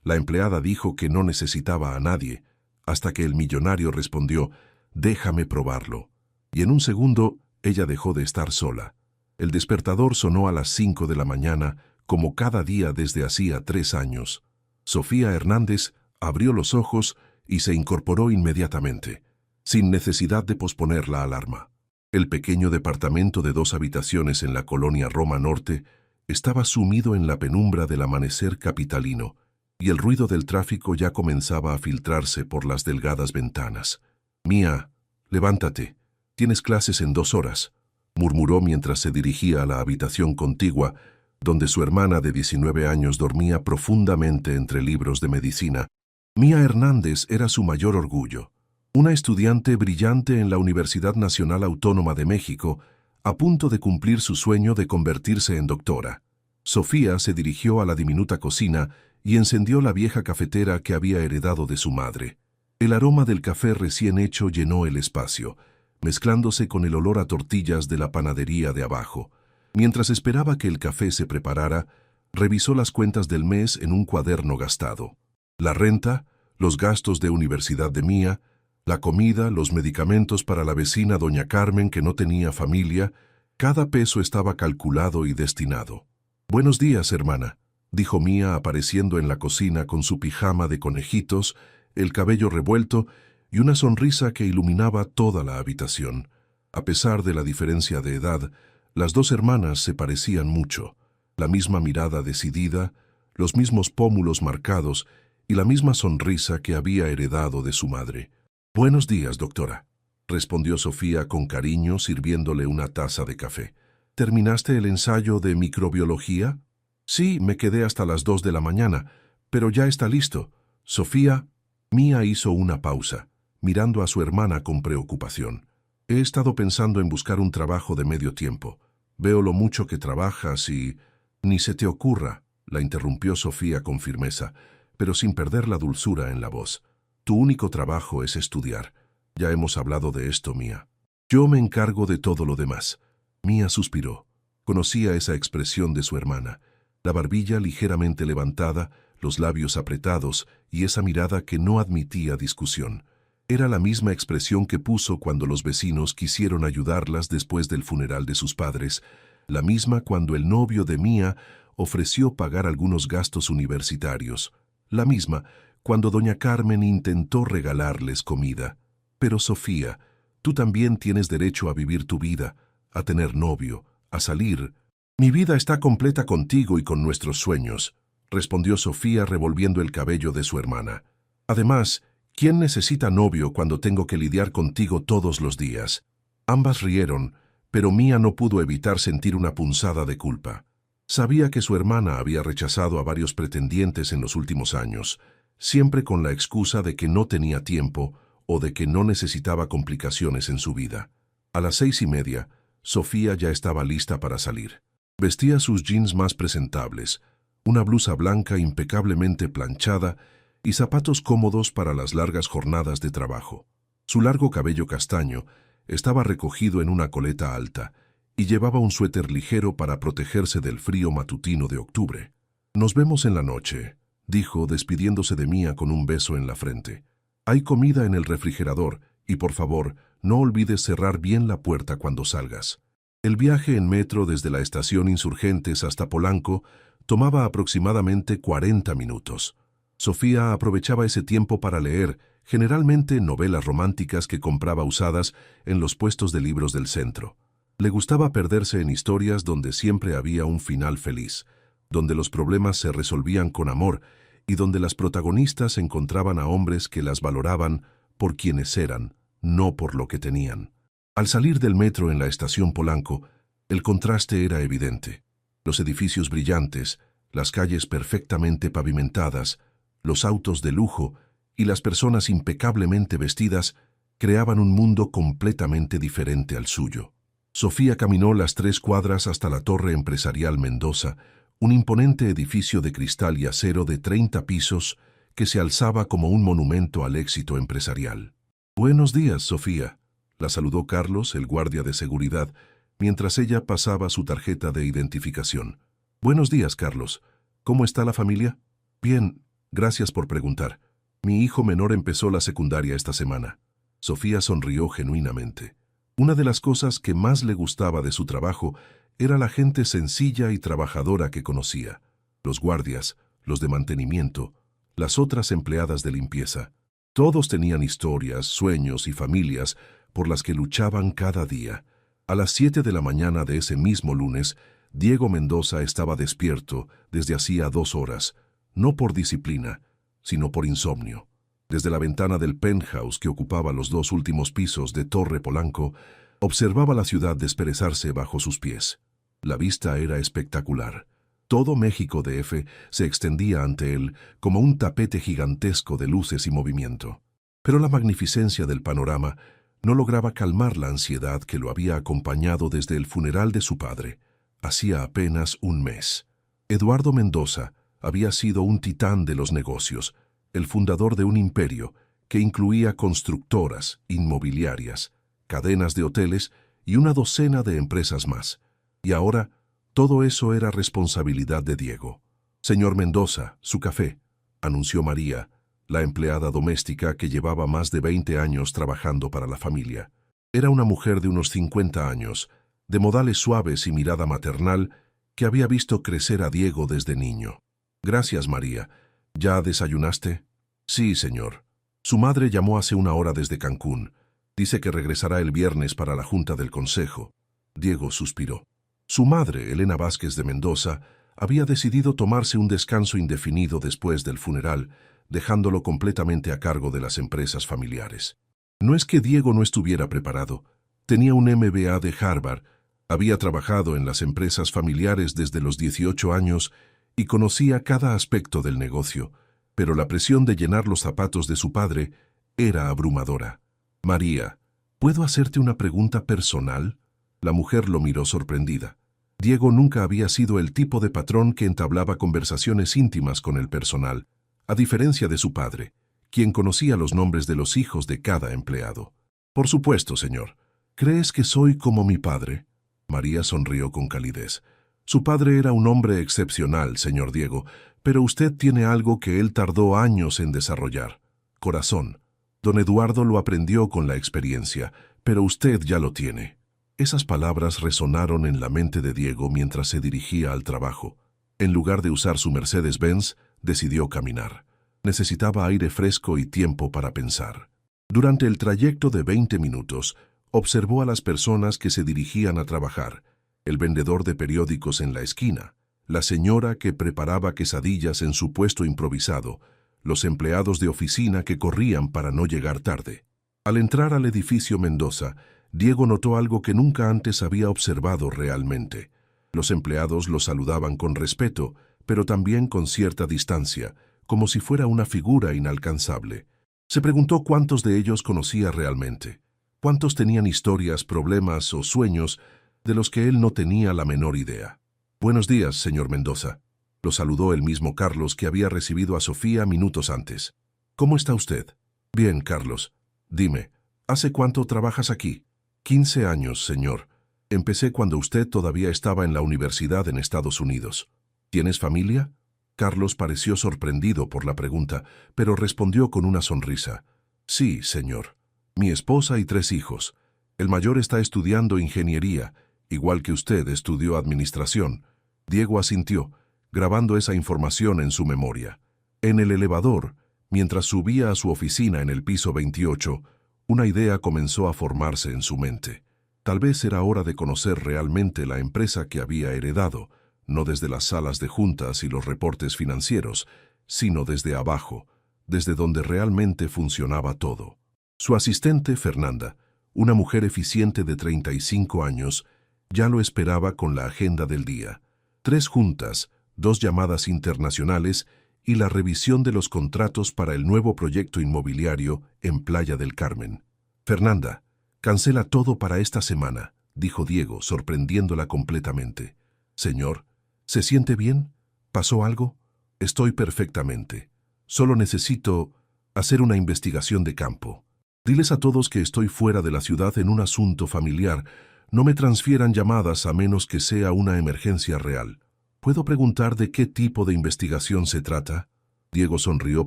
La empleada dijo que no necesitaba a nadie, hasta que el millonario respondió, «Déjame probarlo». Y en un segundo, ella dejó de estar sola. El despertador sonó a las 5 de la mañana, como cada día desde hacía 3 años. Sofía Hernández abrió los ojos y se incorporó inmediatamente, sin necesidad de posponer la alarma. El pequeño departamento de 2 habitaciones en la colonia Roma Norte estaba sumido en la penumbra del amanecer capitalino, y el ruido del tráfico ya comenzaba a filtrarse por las delgadas ventanas. «Mía, levántate, tienes clases en 2 horas», murmuró mientras se dirigía a la habitación contigua, donde su hermana de 19 años dormía profundamente entre libros de medicina. Mía Hernández era su mayor orgullo, una estudiante brillante en la Universidad Nacional Autónoma de México, a punto de cumplir su sueño de convertirse en doctora. Sofía se dirigió a la diminuta cocina y encendió la vieja cafetera que había heredado de su madre. El aroma del café recién hecho llenó el espacio, mezclándose con el olor a tortillas de la panadería de abajo. Mientras esperaba que el café se preparara, revisó las cuentas del mes en un cuaderno gastado. La renta, los gastos de universidad de Mía, la comida, los medicamentos para la vecina doña Carmen que no tenía familia, cada peso estaba calculado y destinado. «Buenos días, hermana», dijo Mía apareciendo en la cocina con su pijama de conejitos, el cabello revuelto y una sonrisa que iluminaba toda la habitación. A pesar de la diferencia de edad, las 2 hermanas se parecían mucho. La misma mirada decidida, los mismos pómulos marcados y la misma sonrisa que había heredado de su madre. «Buenos días, doctora», respondió Sofía con cariño sirviéndole una taza de café. «¿Terminaste el ensayo de microbiología?» «Sí, me quedé hasta las 2 de la mañana, pero ya está listo». «Sofía», Mía hizo una pausa, mirando a su hermana con preocupación. «He estado pensando en buscar un trabajo de medio tiempo. Veo lo mucho que trabajas y...» «Ni se te ocurra», la interrumpió Sofía con firmeza, pero sin perder la dulzura en la voz. «Tu único trabajo es estudiar. Ya hemos hablado de esto, Mía. Yo me encargo de todo lo demás». Mía suspiró. Conocía esa expresión de su hermana, la barbilla ligeramente levantada, los labios apretados y esa mirada que no admitía discusión. Era la misma expresión que puso cuando los vecinos quisieron ayudarlas después del funeral de sus padres, la misma cuando el novio de Mía ofreció pagar algunos gastos universitarios, la misma cuando doña Carmen intentó regalarles comida. «Pero Sofía, tú también tienes derecho a vivir tu vida, a tener novio, a salir». «Mi vida está completa contigo y con nuestros sueños», respondió Sofía revolviendo el cabello de su hermana. «Además, ¿quién necesita novio cuando tengo que lidiar contigo todos los días?» Ambas rieron, pero Mía no pudo evitar sentir una punzada de culpa. Sabía que su hermana había rechazado a varios pretendientes en los últimos años, siempre con la excusa de que no tenía tiempo o de que no necesitaba complicaciones en su vida. A las 6:30, Sofía ya estaba lista para salir. Vestía sus jeans más presentables, una blusa blanca impecablemente planchada y zapatos cómodos para las largas jornadas de trabajo. Su largo cabello castaño estaba recogido en una coleta alta y llevaba un suéter ligero para protegerse del frío matutino de octubre. «Nos vemos en la noche», dijo, despidiéndose de Mía con un beso en la frente. «Hay comida en el refrigerador y, por favor, no olvides cerrar bien la puerta cuando salgas». El viaje en metro desde la estación Insurgentes hasta Polanco tomaba aproximadamente 40 minutos. Sofía aprovechaba ese tiempo para leer, generalmente novelas románticas que compraba usadas en los puestos de libros del centro. Le gustaba perderse en historias donde siempre había un final feliz, donde los problemas se resolvían con amor y donde las protagonistas encontraban a hombres que las valoraban por quienes eran, no por lo que tenían. Al salir del metro en la estación Polanco, el contraste era evidente. Los edificios brillantes, las calles perfectamente pavimentadas, los autos de lujo y las personas impecablemente vestidas creaban un mundo completamente diferente al suyo. Sofía caminó las 3 cuadras hasta la Torre Empresarial Mendoza, un imponente edificio de cristal y acero de 30 pisos que se alzaba como un monumento al éxito empresarial. «Buenos días, Sofía», la saludó Carlos, el guardia de seguridad, mientras ella pasaba su tarjeta de identificación. «Buenos días, Carlos. ¿Cómo está la familia?» «Bien. Gracias por preguntar. Mi hijo menor empezó la secundaria esta semana. Sofía sonrió genuinamente. Una de las cosas que más le gustaba de su trabajo era la gente sencilla y trabajadora que conocía. Los guardias, los de mantenimiento, las otras empleadas de limpieza. Todos tenían historias, sueños y familias por las que luchaban cada día. A las 7 de la mañana de ese mismo lunes, Diego Mendoza estaba despierto desde hacía 2 horas, no por disciplina, sino por insomnio. Desde la ventana del penthouse que ocupaba los 2 últimos pisos de Torre Polanco, observaba la ciudad desperezarse bajo sus pies. La vista era espectacular. Todo México DF se extendía ante él como un tapete gigantesco de luces y movimiento. Pero la magnificencia del panorama no lograba calmar la ansiedad que lo había acompañado desde el funeral de su padre, hacía apenas un mes. Eduardo Mendoza había sido un titán de los negocios, el fundador de un imperio que incluía constructoras, inmobiliarias, cadenas de hoteles y una docena de empresas más. Y ahora, todo eso era responsabilidad de Diego. «Señor Mendoza, su café», anunció María, la empleada doméstica que llevaba más de 20 años trabajando para la familia. Era una mujer de unos 50 años, de modales suaves y mirada maternal, que había visto crecer a Diego desde niño. «Gracias, María. ¿Ya desayunaste?» «Sí, señor. Su madre llamó hace una hora desde Cancún. Dice que regresará el viernes para la junta del consejo». Diego suspiró. Su madre, Elena Vázquez de Mendoza, había decidido tomarse un descanso indefinido después del funeral, dejándolo completamente a cargo de las empresas familiares. No es que Diego no estuviera preparado. Tenía un MBA de Harvard, había trabajado en las empresas familiares desde los 18 años y conocía cada aspecto del negocio, pero la presión de llenar los zapatos de su padre era abrumadora. «María, ¿puedo hacerte una pregunta personal?». La mujer lo miró sorprendida. Diego nunca había sido el tipo de patrón que entablaba conversaciones íntimas con el personal, a diferencia de su padre, quien conocía los nombres de los hijos de cada empleado. «Por supuesto, señor. ¿Crees que soy como mi padre?». María sonrió con calidez. «Su padre era un hombre excepcional, señor Diego, pero usted tiene algo que él tardó años en desarrollar: corazón. Don Eduardo lo aprendió con la experiencia, pero usted ya lo tiene». Esas palabras resonaron en la mente de Diego mientras se dirigía al trabajo. En lugar de usar su Mercedes-Benz, decidió caminar. Necesitaba aire fresco y tiempo para pensar. Durante el trayecto de 20 minutos, observó a las personas que se dirigían a trabajar: el vendedor de periódicos en la esquina, la señora que preparaba quesadillas en su puesto improvisado, los empleados de oficina que corrían para no llegar tarde. Al entrar al edificio Mendoza, Diego notó algo que nunca antes había observado realmente. Los empleados lo saludaban con respeto, pero también con cierta distancia, como si fuera una figura inalcanzable. Se preguntó cuántos de ellos conocía realmente, cuántos tenían historias, problemas o sueños de los que él no tenía la menor idea. «Buenos días, señor Mendoza», lo saludó el mismo Carlos que había recibido a Sofía minutos antes. «¿Cómo está usted?». «Bien, Carlos. Dime, ¿hace cuánto trabajas aquí?». «15 años, señor. Empecé cuando usted todavía estaba en la universidad en Estados Unidos». «¿Tienes familia?». Carlos pareció sorprendido por la pregunta, pero respondió con una sonrisa. «Sí, señor. Mi esposa y 3 hijos. El mayor está estudiando ingeniería, igual que usted estudió administración». Diego asintió, grabando esa información en su memoria. En el elevador, mientras subía a su oficina en el piso 28, una idea comenzó a formarse en su mente. Tal vez era hora de conocer realmente la empresa que había heredado, no desde las salas de juntas y los reportes financieros, sino desde abajo, desde donde realmente funcionaba todo. Su asistente, Fernanda, una mujer eficiente de 35 años, ya lo esperaba con la agenda del día: 3 juntas, 2 llamadas internacionales y la revisión de los contratos para el nuevo proyecto inmobiliario en Playa del Carmen. «Fernanda, cancela todo para esta semana», dijo Diego, sorprendiéndola completamente. «Señor, ¿se siente bien? ¿Pasó algo?». «Estoy perfectamente. Solo necesito hacer una investigación de campo. Diles a todos que estoy fuera de la ciudad en un asunto familiar. No me transfieran llamadas a menos que sea una emergencia real». «¿Puedo preguntar de qué tipo de investigación se trata?». Diego sonrió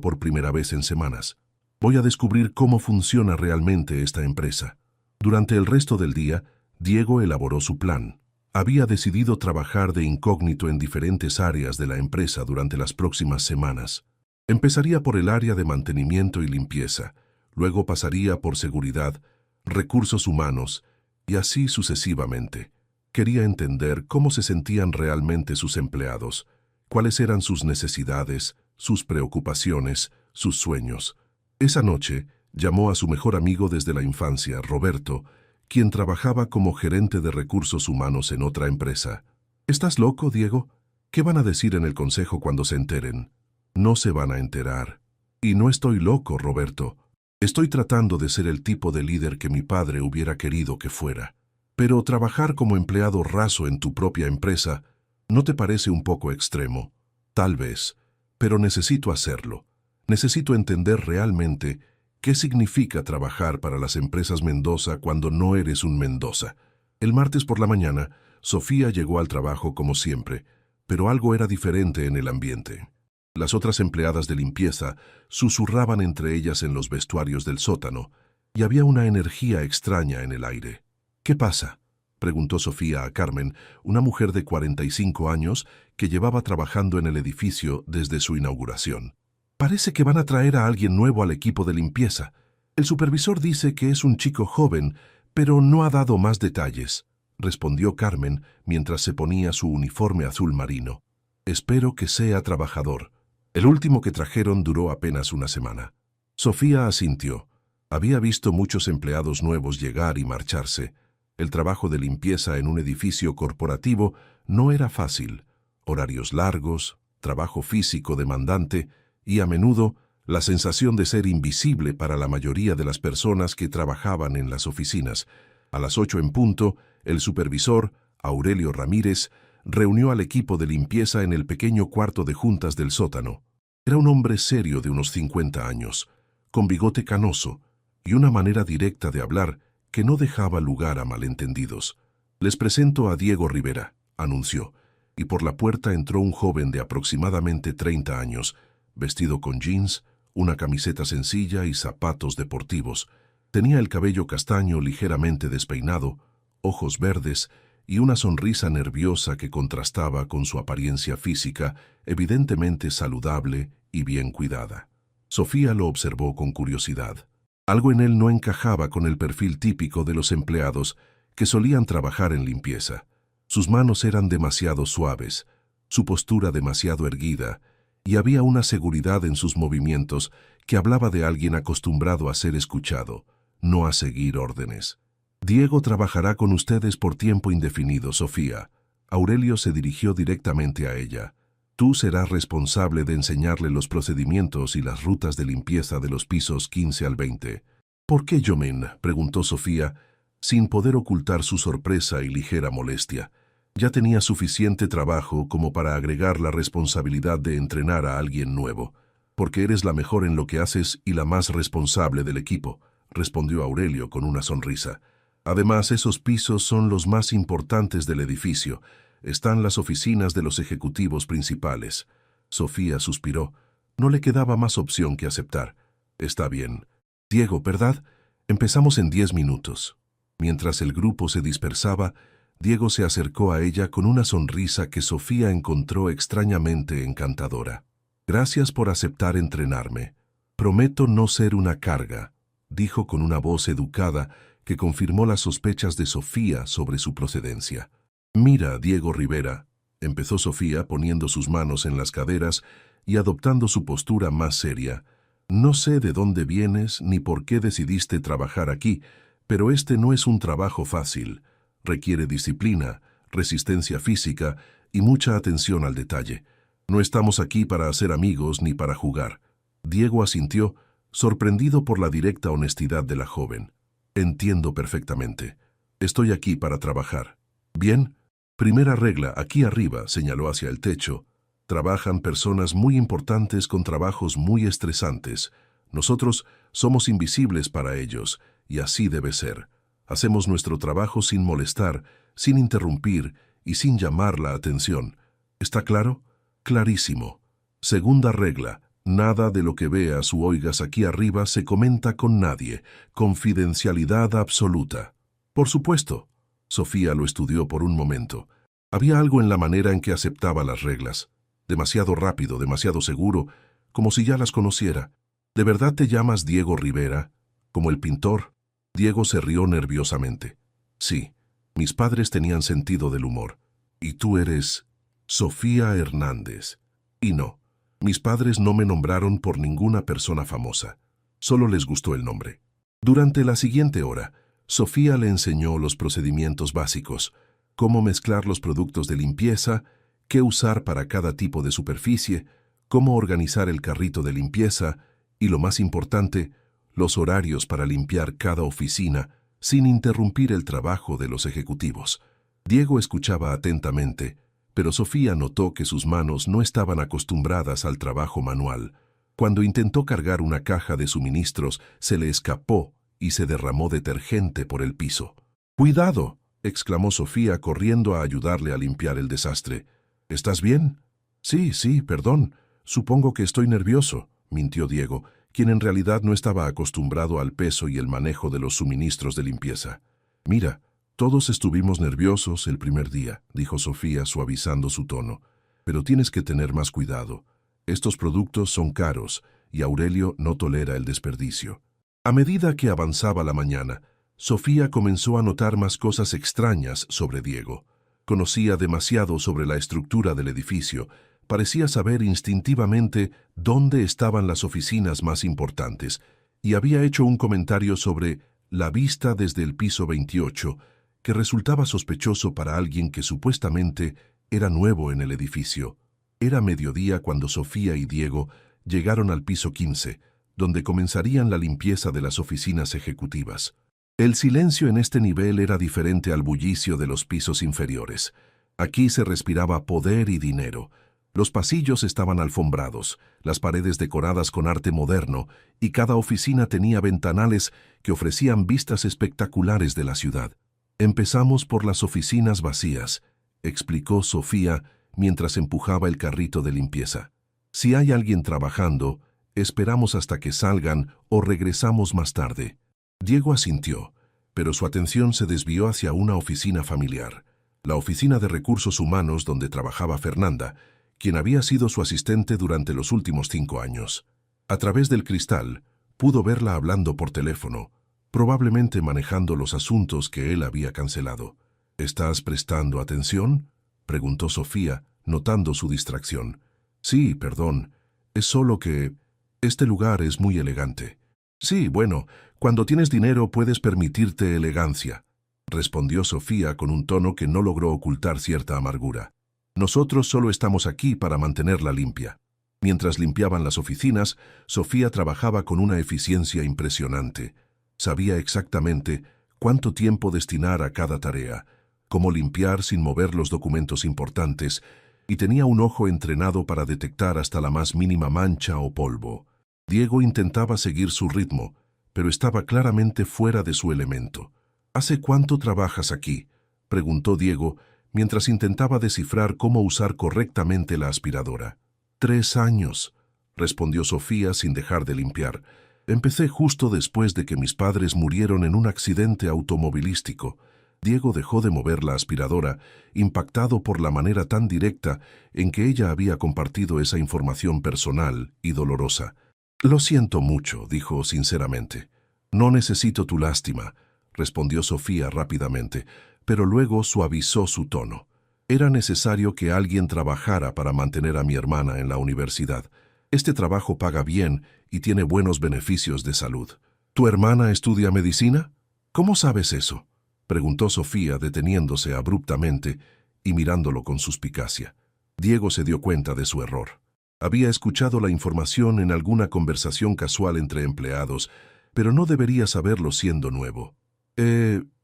por primera vez en semanas. Voy a descubrir cómo funciona realmente esta empresa. Durante el resto del día, Diego elaboró su plan. Había decidido trabajar de incógnito en diferentes áreas de la empresa durante las próximas semanas. Empezaría por el área de mantenimiento y limpieza, luego pasaría por seguridad, recursos humanos, y así sucesivamente. Quería entender cómo se sentían realmente sus empleados, cuáles eran sus necesidades, sus preocupaciones, sus sueños. Esa noche, llamó a su mejor amigo desde la infancia, Roberto, quien trabajaba como gerente de recursos humanos en otra empresa. ¿Estás loco, Diego? ¿Qué van a decir en el consejo cuando se enteren? No se van a enterar. Y no estoy loco, Roberto. Estoy tratando de ser el tipo de líder que mi padre hubiera querido que fuera. Pero trabajar como empleado raso en tu propia empresa, ¿no te parece un poco extremo? Tal vez, pero necesito hacerlo. Necesito entender realmente qué significa trabajar para las empresas Mendoza cuando no eres un Mendoza. El martes por la mañana, Sofía llegó al trabajo como siempre, pero algo era diferente en el ambiente. Las otras empleadas de limpieza susurraban entre ellas en los vestuarios del sótano, y había una energía extraña en el aire. ¿Qué pasa?, preguntó Sofía a Carmen, una mujer de 45 años que llevaba trabajando en el edificio desde su inauguración. Parece que van a traer a alguien nuevo al equipo de limpieza. El supervisor dice que es un chico joven, pero no ha dado más detalles, respondió Carmen mientras se ponía su uniforme azul marino. Espero que sea trabajador. El último que trajeron duró apenas una semana. Sofía asintió. Había visto muchos empleados nuevos llegar y marcharse. El trabajo de limpieza en un edificio corporativo no era fácil. Horarios largos, trabajo físico demandante y, a menudo, la sensación de ser invisible para la mayoría de las personas que trabajaban en las oficinas. A las 8 en punto, el supervisor, Aurelio Ramírez, reunió al equipo de limpieza en el pequeño cuarto de juntas del sótano. Era un hombre serio de unos 50 años, con bigote canoso y una manera directa de hablar que no dejaba lugar a malentendidos. Les presento a Diego Rivera, anunció, y por la puerta entró un joven de aproximadamente 30 años, vestido con jeans, una camiseta sencilla y zapatos deportivos. Tenía el cabello castaño ligeramente despeinado, ojos verdes y una sonrisa nerviosa que contrastaba con su apariencia física, evidentemente saludable y bien cuidada. Sofía lo observó con curiosidad. Algo en él no encajaba con el perfil típico de los empleados que solían trabajar en limpieza. Sus manos eran demasiado suaves, su postura demasiado erguida, y había una seguridad en sus movimientos que hablaba de alguien acostumbrado a ser escuchado, no a seguir órdenes. Diego trabajará con ustedes por tiempo indefinido, Sofía. Aurelio se dirigió directamente a ella. Tú serás responsable de enseñarle los procedimientos y las rutas de limpieza de los pisos 15 al 20. ¿Por qué yo, men?, preguntó Sofía, sin poder ocultar su sorpresa y ligera molestia. Ya tenía suficiente trabajo como para agregar la responsabilidad de entrenar a alguien nuevo. Porque eres la mejor en lo que haces y la más responsable del equipo, respondió Aurelio con una sonrisa. Además, esos pisos son los más importantes del edificio. Están las oficinas de los ejecutivos principales. Sofía suspiró. No le quedaba más opción que aceptar. Está bien. Diego, ¿verdad? Empezamos en 10 minutos. Mientras el grupo se dispersaba, Diego se acercó a ella con una sonrisa que Sofía encontró extrañamente encantadora. Gracias por aceptar entrenarme. Prometo no ser una carga, dijo con una voz educada que confirmó las sospechas de Sofía sobre su procedencia. Mira, Diego Rivera, empezó Sofía poniendo sus manos en las caderas y adoptando su postura más seria. No sé de dónde vienes ni por qué decidiste trabajar aquí, pero este no es un trabajo fácil. Requiere disciplina, resistencia física y mucha atención al detalle. No estamos aquí para hacer amigos ni para jugar. Diego asintió, sorprendido por la directa honestidad de la joven. Entiendo perfectamente. Estoy aquí para trabajar. Bien. Primera regla, aquí arriba, señaló hacia el techo. Trabajan personas muy importantes con trabajos muy estresantes. Nosotros somos invisibles para ellos, y así debe ser. Hacemos nuestro trabajo sin molestar, sin interrumpir y sin llamar la atención. ¿Está claro? Clarísimo. Segunda regla, Nada de lo que veas u oigas aquí arriba se comenta con nadie. Confidencialidad absoluta. Por supuesto. Sofía lo estudió por un momento. Había algo en la manera en que aceptaba las reglas. Demasiado rápido, demasiado seguro, como si ya las conociera. ¿De verdad te llamas Diego Rivera? ¿Como el pintor? Diego se rió nerviosamente. Sí, mis padres tenían sentido del humor. ¿Y tú eres Sofía Hernández? Y no, mis padres no me nombraron por ninguna persona famosa. Solo les gustó el nombre. Durante la siguiente hora, Sofía le enseñó los procedimientos básicos, cómo mezclar los productos de limpieza, qué usar para cada tipo de superficie, cómo organizar el carrito de limpieza y, lo más importante, los horarios para limpiar cada oficina sin interrumpir el trabajo de los ejecutivos. Diego escuchaba atentamente, pero Sofía notó que sus manos no estaban acostumbradas al trabajo manual. Cuando intentó cargar una caja de suministros, se le escapó y se derramó detergente por el piso. ¡Cuidado!, exclamó Sofía corriendo a ayudarle a limpiar el desastre. ¿Estás bien? Sí, perdón. Supongo que estoy nervioso, mintió Diego, quien en realidad no estaba acostumbrado al peso y el manejo de los suministros de limpieza. Mira, todos estuvimos nerviosos el primer día, dijo Sofía suavizando su tono, pero tienes que tener más cuidado. Estos productos son caros y Aurelio no tolera el desperdicio. A medida que avanzaba la mañana, Sofía comenzó a notar más cosas extrañas sobre Diego. Conocía demasiado sobre la estructura del edificio, parecía saber instintivamente dónde estaban las oficinas más importantes y había hecho un comentario sobre la vista desde el piso 28 que resultaba sospechoso para alguien que supuestamente era nuevo en el edificio. Era mediodía cuando Sofía y Diego llegaron al piso 15, donde comenzarían la limpieza de las oficinas ejecutivas. El silencio en este nivel era diferente al bullicio de los pisos inferiores. Aquí se respiraba poder y dinero. Los pasillos estaban alfombrados, las paredes decoradas con arte moderno, y cada oficina tenía ventanales que ofrecían vistas espectaculares de la ciudad. Empezamos por las oficinas vacías, explicó Sofía mientras empujaba el carrito de limpieza. Si hay alguien trabajando, esperamos hasta que salgan o regresamos más tarde. Diego asintió, pero su atención se desvió hacia una oficina familiar, la oficina de recursos humanos donde trabajaba Fernanda, quien había sido su asistente durante los últimos 5 años. A través del cristal, pudo verla hablando por teléfono, probablemente manejando los asuntos que él había cancelado. ¿Estás prestando atención?, preguntó Sofía, notando su distracción. Sí, perdón, es solo que este lugar es muy elegante. Sí, bueno, cuando tienes dinero puedes permitirte elegancia, respondió Sofía con un tono que no logró ocultar cierta amargura. Nosotros solo estamos aquí para mantenerla limpia. Mientras limpiaban las oficinas, Sofía trabajaba con una eficiencia impresionante. Sabía exactamente cuánto tiempo destinar a cada tarea, cómo limpiar sin mover los documentos importantes, y tenía un ojo entrenado para detectar hasta la más mínima mancha o polvo. Diego intentaba seguir su ritmo, pero estaba claramente fuera de su elemento. ¿Hace cuánto trabajas aquí?, preguntó Diego, mientras intentaba descifrar cómo usar correctamente la aspiradora. 3 años, respondió Sofía sin dejar de limpiar. Empecé justo después de que mis padres murieron en un accidente automovilístico. Diego dejó de mover la aspiradora, impactado por la manera tan directa en que ella había compartido esa información personal y dolorosa. Lo siento mucho, dijo sinceramente. No necesito tu lástima, respondió Sofía rápidamente, pero luego suavizó su tono. Era necesario que alguien trabajara para mantener a mi hermana en la universidad. Este trabajo paga bien y tiene buenos beneficios de salud. ¿Tu hermana estudia medicina? ¿Cómo sabes eso?, preguntó Sofía deteniéndose abruptamente y mirándolo con suspicacia. Diego se dio cuenta de su error. Había escuchado la información en alguna conversación casual entre empleados, pero no debería saberlo siendo nuevo.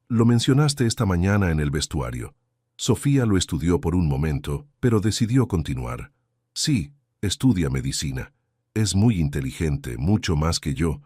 Lo mencionaste esta mañana en el vestuario. Sofía lo estudió por un momento, pero decidió continuar. Sí, estudia medicina. Es muy inteligente, mucho más que yo.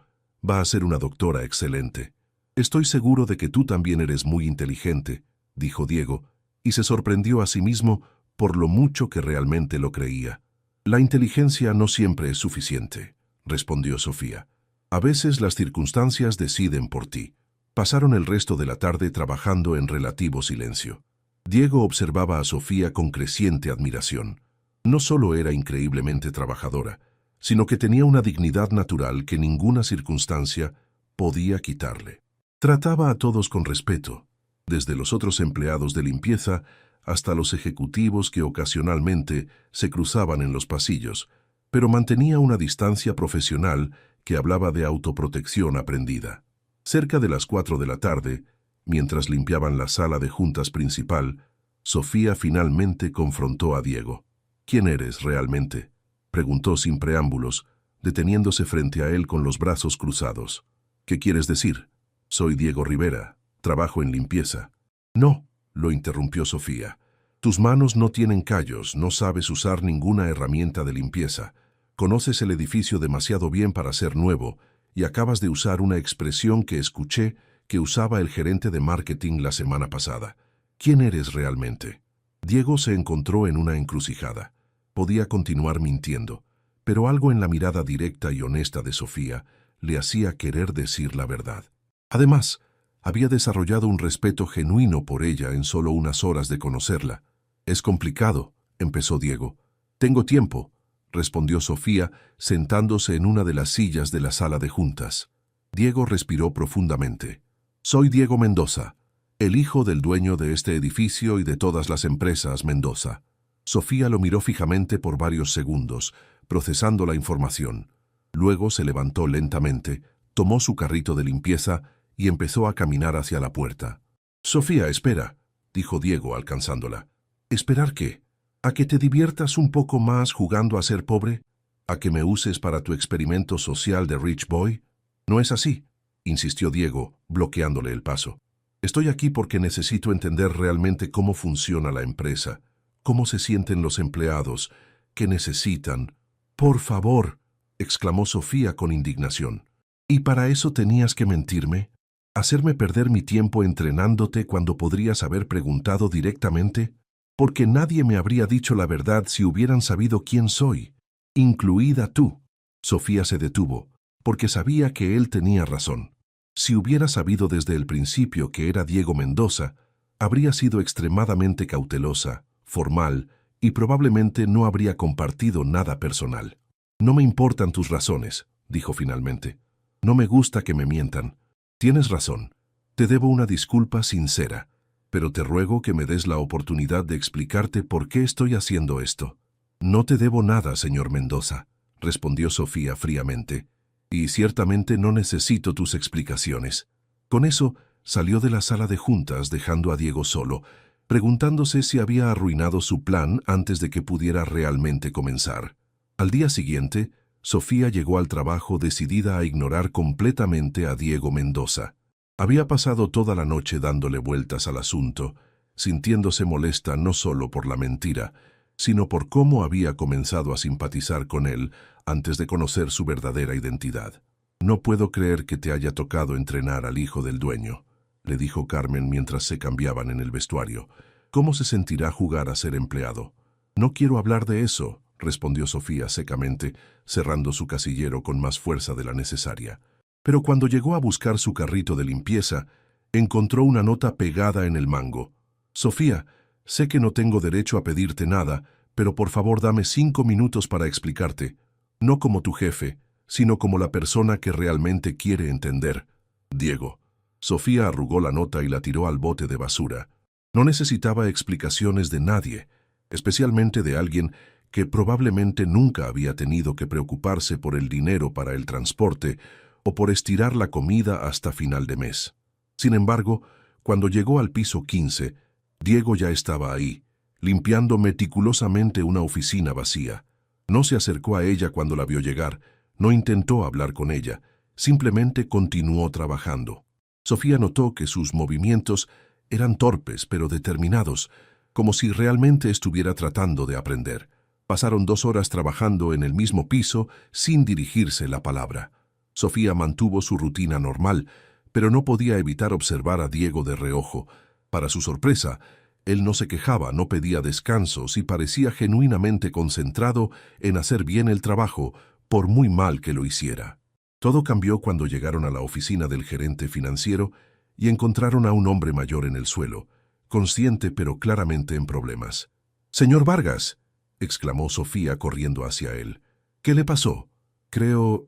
Va a ser una doctora excelente. Estoy seguro de que tú también eres muy inteligente, dijo Diego, y se sorprendió a sí mismo por lo mucho que realmente lo creía. La inteligencia no siempre es suficiente, respondió Sofía. A veces las circunstancias deciden por ti. Pasaron el resto de la tarde trabajando en relativo silencio. Diego observaba a Sofía con creciente admiración. No solo era increíblemente trabajadora, sino que tenía una dignidad natural que ninguna circunstancia podía quitarle. Trataba a todos con respeto, desde los otros empleados de limpieza hasta los ejecutivos que ocasionalmente se cruzaban en los pasillos, pero mantenía una distancia profesional que hablaba de autoprotección aprendida. Cerca de las 4 de la tarde, mientras limpiaban la sala de juntas principal, Sofía finalmente confrontó a Diego. «¿Quién eres realmente?», preguntó sin preámbulos, deteniéndose frente a él con los brazos cruzados. «¿Qué quieres decir? Soy Diego Rivera, trabajo en limpieza». «No», lo interrumpió Sofía. «Tus manos no tienen callos, no sabes usar ninguna herramienta de limpieza. Conoces el edificio demasiado bien para ser nuevo y acabas de usar una expresión que escuché que usaba el gerente de marketing la semana pasada. ¿Quién eres realmente?». Diego se encontró en una encrucijada. Podía continuar mintiendo, pero algo en la mirada directa y honesta de Sofía le hacía querer decir la verdad. Además, había desarrollado un respeto genuino por ella en solo unas horas de conocerla. «Es complicado», empezó Diego. «Tengo tiempo», respondió Sofía, sentándose en una de las sillas de la sala de juntas. Diego respiró profundamente. «Soy Diego Mendoza, el hijo del dueño de este edificio y de todas las empresas Mendoza». Sofía lo miró fijamente por varios segundos, procesando la información. Luego se levantó lentamente, tomó su carrito de limpieza y empezó a caminar hacia la puerta. «Sofía, espera», dijo Diego alcanzándola. «¿Esperar qué? ¿A que te diviertas un poco más jugando a ser pobre? ¿A que me uses para tu experimento social de Rich Boy? No es así», insistió Diego, bloqueándole el paso. «Estoy aquí porque necesito entender realmente cómo funciona la empresa, cómo se sienten los empleados, qué necesitan». «Por favor», exclamó Sofía con indignación. «¿Y para eso tenías que mentirme? ¿Hacerme perder mi tiempo entrenándote cuando podrías haber preguntado directamente? Porque nadie me habría dicho la verdad si hubieran sabido quién soy, incluida tú». Sofía se detuvo, porque sabía que él tenía razón. Si hubiera sabido desde el principio que era Diego Mendoza, habría sido extremadamente cautelosa, formal, y probablemente no habría compartido nada personal. «No me importan tus razones», dijo finalmente. «No me gusta que me mientan. Tienes razón. Te debo una disculpa sincera, pero te ruego que me des la oportunidad de explicarte por qué estoy haciendo esto». «No te debo nada, señor Mendoza», respondió Sofía fríamente, «y ciertamente no necesito tus explicaciones». Con eso, salió de la sala de juntas dejando a Diego solo, preguntándose si había arruinado su plan antes de que pudiera realmente comenzar. Al día siguiente, Sofía llegó al trabajo decidida a ignorar completamente a Diego Mendoza. Había pasado toda la noche dándole vueltas al asunto, sintiéndose molesta no solo por la mentira, sino por cómo había comenzado a simpatizar con él antes de conocer su verdadera identidad. «No puedo creer que te haya tocado entrenar al hijo del dueño», le dijo Carmen mientras se cambiaban en el vestuario. «¿Cómo se sentirá jugar a ser empleado?» «No quiero hablar de eso», respondió Sofía secamente, cerrando su casillero con más fuerza de la necesaria. Pero cuando llegó a buscar su carrito de limpieza, encontró una nota pegada en el mango. «Sofía, sé que no tengo derecho a pedirte nada, pero por favor dame 5 minutos para explicarte, no como tu jefe, sino como la persona que realmente quiere entender. Diego». Sofía arrugó la nota y la tiró al bote de basura. No necesitaba explicaciones de nadie, especialmente de alguien que probablemente nunca había tenido que preocuparse por el dinero para el transporte o por estirar la comida hasta final de mes. Sin embargo, cuando llegó al piso 15, Diego ya estaba ahí, limpiando meticulosamente una oficina vacía. No se acercó a ella cuando la vio llegar, no intentó hablar con ella, simplemente continuó trabajando. Sofía notó que sus movimientos eran torpes pero determinados, como si realmente estuviera tratando de aprender. Pasaron 2 horas trabajando en el mismo piso sin dirigirse la palabra. Sofía mantuvo su rutina normal, pero no podía evitar observar a Diego de reojo. Para su sorpresa, Él no se quejaba, no pedía descansos y parecía genuinamente concentrado en hacer bien el trabajo, por muy mal que lo hiciera. Todo cambió cuando llegaron a la oficina del gerente financiero y encontraron a un hombre mayor en el suelo, consciente pero claramente en problemas. «Señor Vargas», exclamó Sofía corriendo hacia él. «¿Qué le pasó?» Creo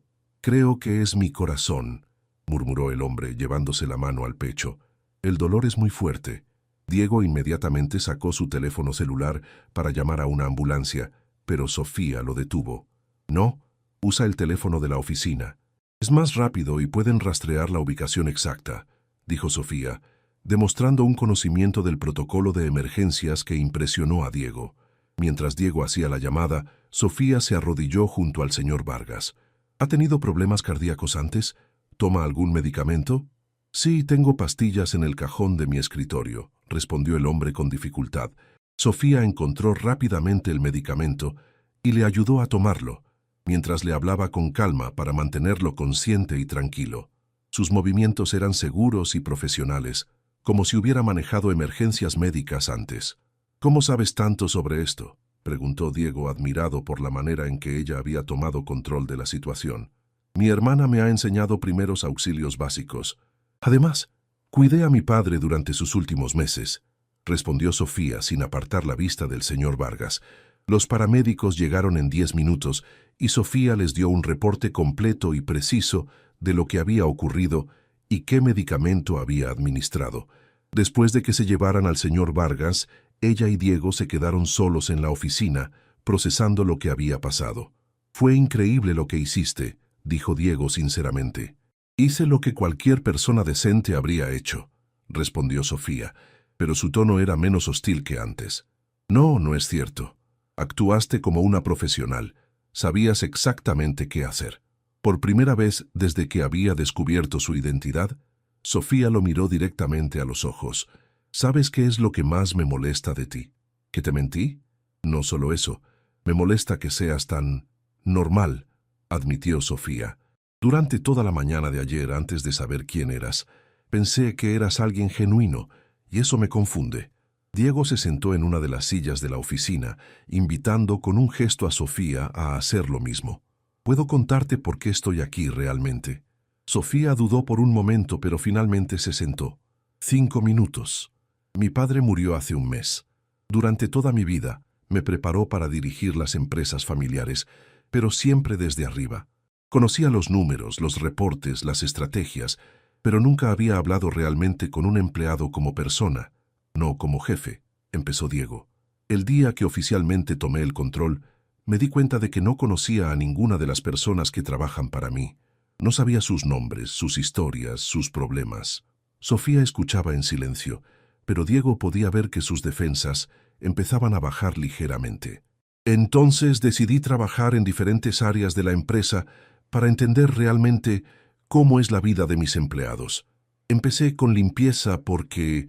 que es mi corazón», murmuró el hombre llevándose la mano al pecho. «El dolor es muy fuerte». Diego inmediatamente sacó su teléfono celular para llamar a una ambulancia, pero Sofía lo detuvo. «No, usa el teléfono de la oficina. Es más rápido y pueden rastrear la ubicación exacta», dijo Sofía, demostrando un conocimiento del protocolo de emergencias que impresionó a Diego. Mientras Diego hacía la llamada, Sofía se arrodilló junto al señor Vargas. «¿Ha tenido problemas cardíacos antes? ¿Toma algún medicamento?» «Sí, tengo pastillas en el cajón de mi escritorio», respondió el hombre con dificultad. Sofía encontró rápidamente el medicamento y le ayudó a tomarlo, mientras le hablaba con calma para mantenerlo consciente y tranquilo. Sus movimientos eran seguros y profesionales, como si hubiera manejado emergencias médicas antes. «¿Cómo sabes tanto sobre esto?», preguntó Diego, admirado por la manera en que ella había tomado control de la situación. «Mi hermana me ha enseñado primeros auxilios básicos. Además, cuidé a mi padre durante sus últimos meses», respondió Sofía sin apartar la vista del señor Vargas. Los paramédicos llegaron en 10 minutos y Sofía les dio un reporte completo y preciso de lo que había ocurrido y qué medicamento había administrado. Después de que se llevaran al señor Vargas, ella y Diego se quedaron solos en la oficina, procesando lo que había pasado. «Fue increíble lo que hiciste», dijo Diego sinceramente. «Hice lo que cualquier persona decente habría hecho», respondió Sofía, pero su tono era menos hostil que antes. «No, no es cierto. Actuaste como una profesional. Sabías exactamente qué hacer». Por primera vez desde que había descubierto su identidad, Sofía lo miró directamente a los ojos. «¿Sabes qué es lo que más me molesta de ti? ¿Que te mentí? No solo eso, me molesta que seas tan normal», admitió Sofía. «Durante toda la mañana de ayer, antes de saber quién eras, pensé que eras alguien genuino, y eso me confunde». Diego se sentó en una de las sillas de la oficina, invitando con un gesto a Sofía a hacer lo mismo. «¿Puedo contarte por qué estoy aquí realmente?» Sofía dudó por un momento, pero finalmente se sentó. 5 minutos. «Mi padre murió hace un mes. Durante toda mi vida me preparó para dirigir las empresas familiares, pero siempre desde arriba. Conocía los números, los reportes, las estrategias, pero nunca había hablado realmente con un empleado como persona, no como jefe», empezó Diego. «El día que oficialmente tomé el control, me di cuenta de que no conocía a ninguna de las personas que trabajan para mí. No sabía sus nombres, sus historias, sus problemas». Sofía escuchaba en silencio, pero Diego podía ver que sus defensas empezaban a bajar ligeramente. «Entonces decidí trabajar en diferentes áreas de la empresa para entender realmente cómo es la vida de mis empleados. Empecé con limpieza porque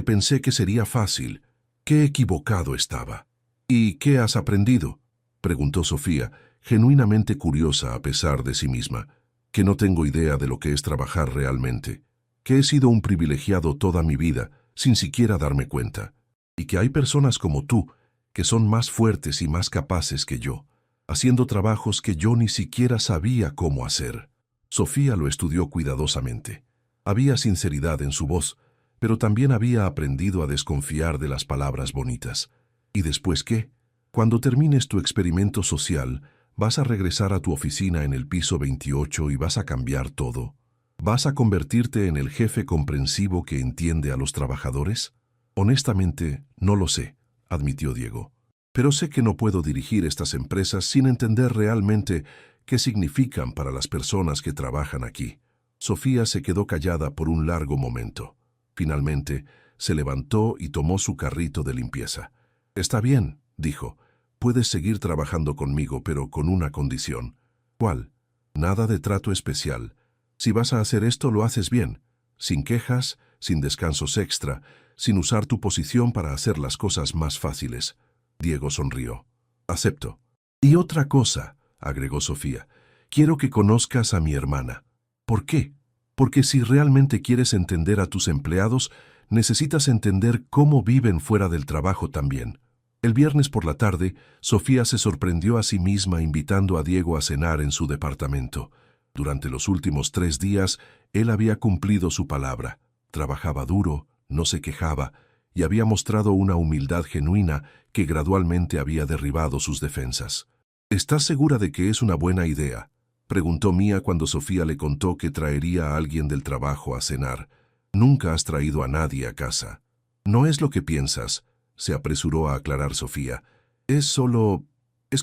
pensé que sería fácil. Qué equivocado estaba». «¿Y qué has aprendido?», preguntó Sofía, genuinamente curiosa a pesar de sí misma. «Que no tengo idea de lo que es trabajar realmente. Que he sido un privilegiado toda mi vida, sin siquiera darme cuenta. Y que hay personas como tú, que son más fuertes y más capaces que yo, haciendo trabajos que yo ni siquiera sabía cómo hacer». Sofía lo estudió cuidadosamente. Había sinceridad en su voz, pero también había aprendido a desconfiar de las palabras bonitas. «¿Y después qué? Cuando termines tu experimento social, ¿vas a regresar a tu oficina en el piso 28 y vas a cambiar todo? ¿Vas a convertirte en el jefe comprensivo que entiende a los trabajadores?» «Honestamente, no lo sé», admitió Diego. «Pero sé que no puedo dirigir estas empresas sin entender realmente qué significan para las personas que trabajan aquí». Sofía se quedó callada por un largo momento. Finalmente, se levantó y tomó su carrito de limpieza. «Está bien», dijo. «Puedes seguir trabajando conmigo, pero con una condición». «¿Cuál?» «Nada de trato especial. Si vas a hacer esto, lo haces bien, sin quejas, sin descansos extra, sin usar tu posición para hacer las cosas más fáciles». Diego sonrió. «Acepto». «Y otra cosa», agregó Sofía, «quiero que conozcas a mi hermana». «¿Por qué?» «Porque si realmente quieres entender a tus empleados, necesitas entender cómo viven fuera del trabajo también. El viernes por la tarde, Sofía se sorprendió a sí misma invitando a Diego a cenar en su departamento. Durante los últimos 3 días, él había cumplido su palabra. Trabajaba duro, no se quejaba, y había mostrado una humildad genuina que gradualmente había derribado sus defensas. ¿Estás segura de que es una buena idea?, preguntó Mía cuando Sofía le contó que traería a alguien del trabajo a cenar. Nunca has traído a nadie a casa. No es lo que piensas, se apresuró a aclarar Sofía. Es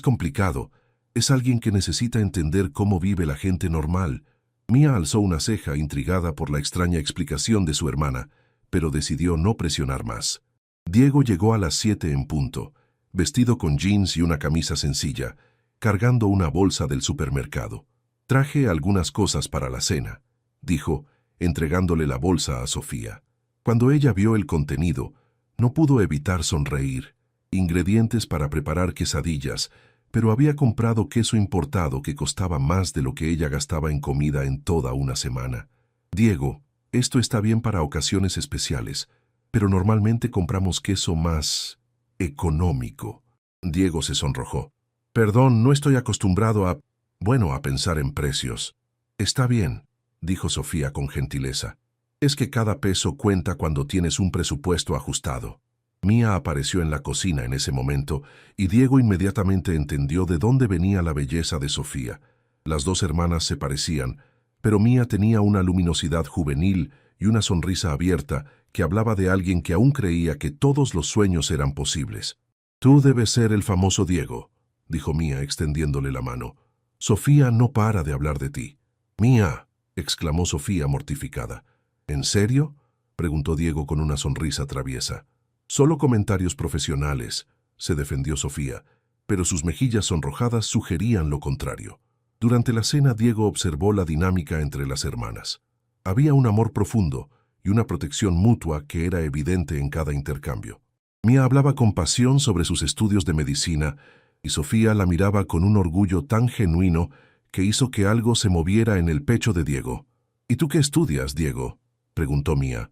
complicado. Es alguien que necesita entender cómo vive la gente normal. Mía alzó una ceja, intrigada por la extraña explicación de su hermana, pero decidió no presionar más. Diego llegó a las 7 en punto, vestido con jeans y una camisa sencilla, cargando una bolsa del supermercado. Traje algunas cosas para la cena, dijo, entregándole la bolsa a Sofía. Cuando ella vio el contenido, no pudo evitar sonreír. Ingredientes para preparar quesadillas, pero había comprado queso importado que costaba más de lo que ella gastaba en comida en toda una semana. Diego, esto está bien para ocasiones especiales, pero normalmente compramos queso más económico. Diego se sonrojó. Perdón, no estoy acostumbrado a pensar en precios. Está bien, dijo Sofía con gentileza. Es que cada peso cuenta cuando tienes un presupuesto ajustado. Mía apareció en la cocina en ese momento y Diego inmediatamente entendió de dónde venía la belleza de Sofía. Las dos hermanas se parecían, pero Mía tenía una luminosidad juvenil y una sonrisa abierta que hablaba de alguien que aún creía que todos los sueños eran posibles. Tú debes ser el famoso Diego, dijo Mía extendiéndole la mano. Sofía no para de hablar de ti. Mía, exclamó Sofía mortificada. ¿En serio?, preguntó Diego con una sonrisa traviesa. Solo comentarios profesionales, se defendió Sofía, pero sus mejillas sonrojadas sugerían lo contrario. Durante la cena, Diego observó la dinámica entre las hermanas. Había un amor profundo y una protección mutua que era evidente en cada intercambio. Mía hablaba con pasión sobre sus estudios de medicina y Sofía la miraba con un orgullo tan genuino que hizo que algo se moviera en el pecho de Diego. ¿Y tú qué estudias, Diego?, preguntó Mía.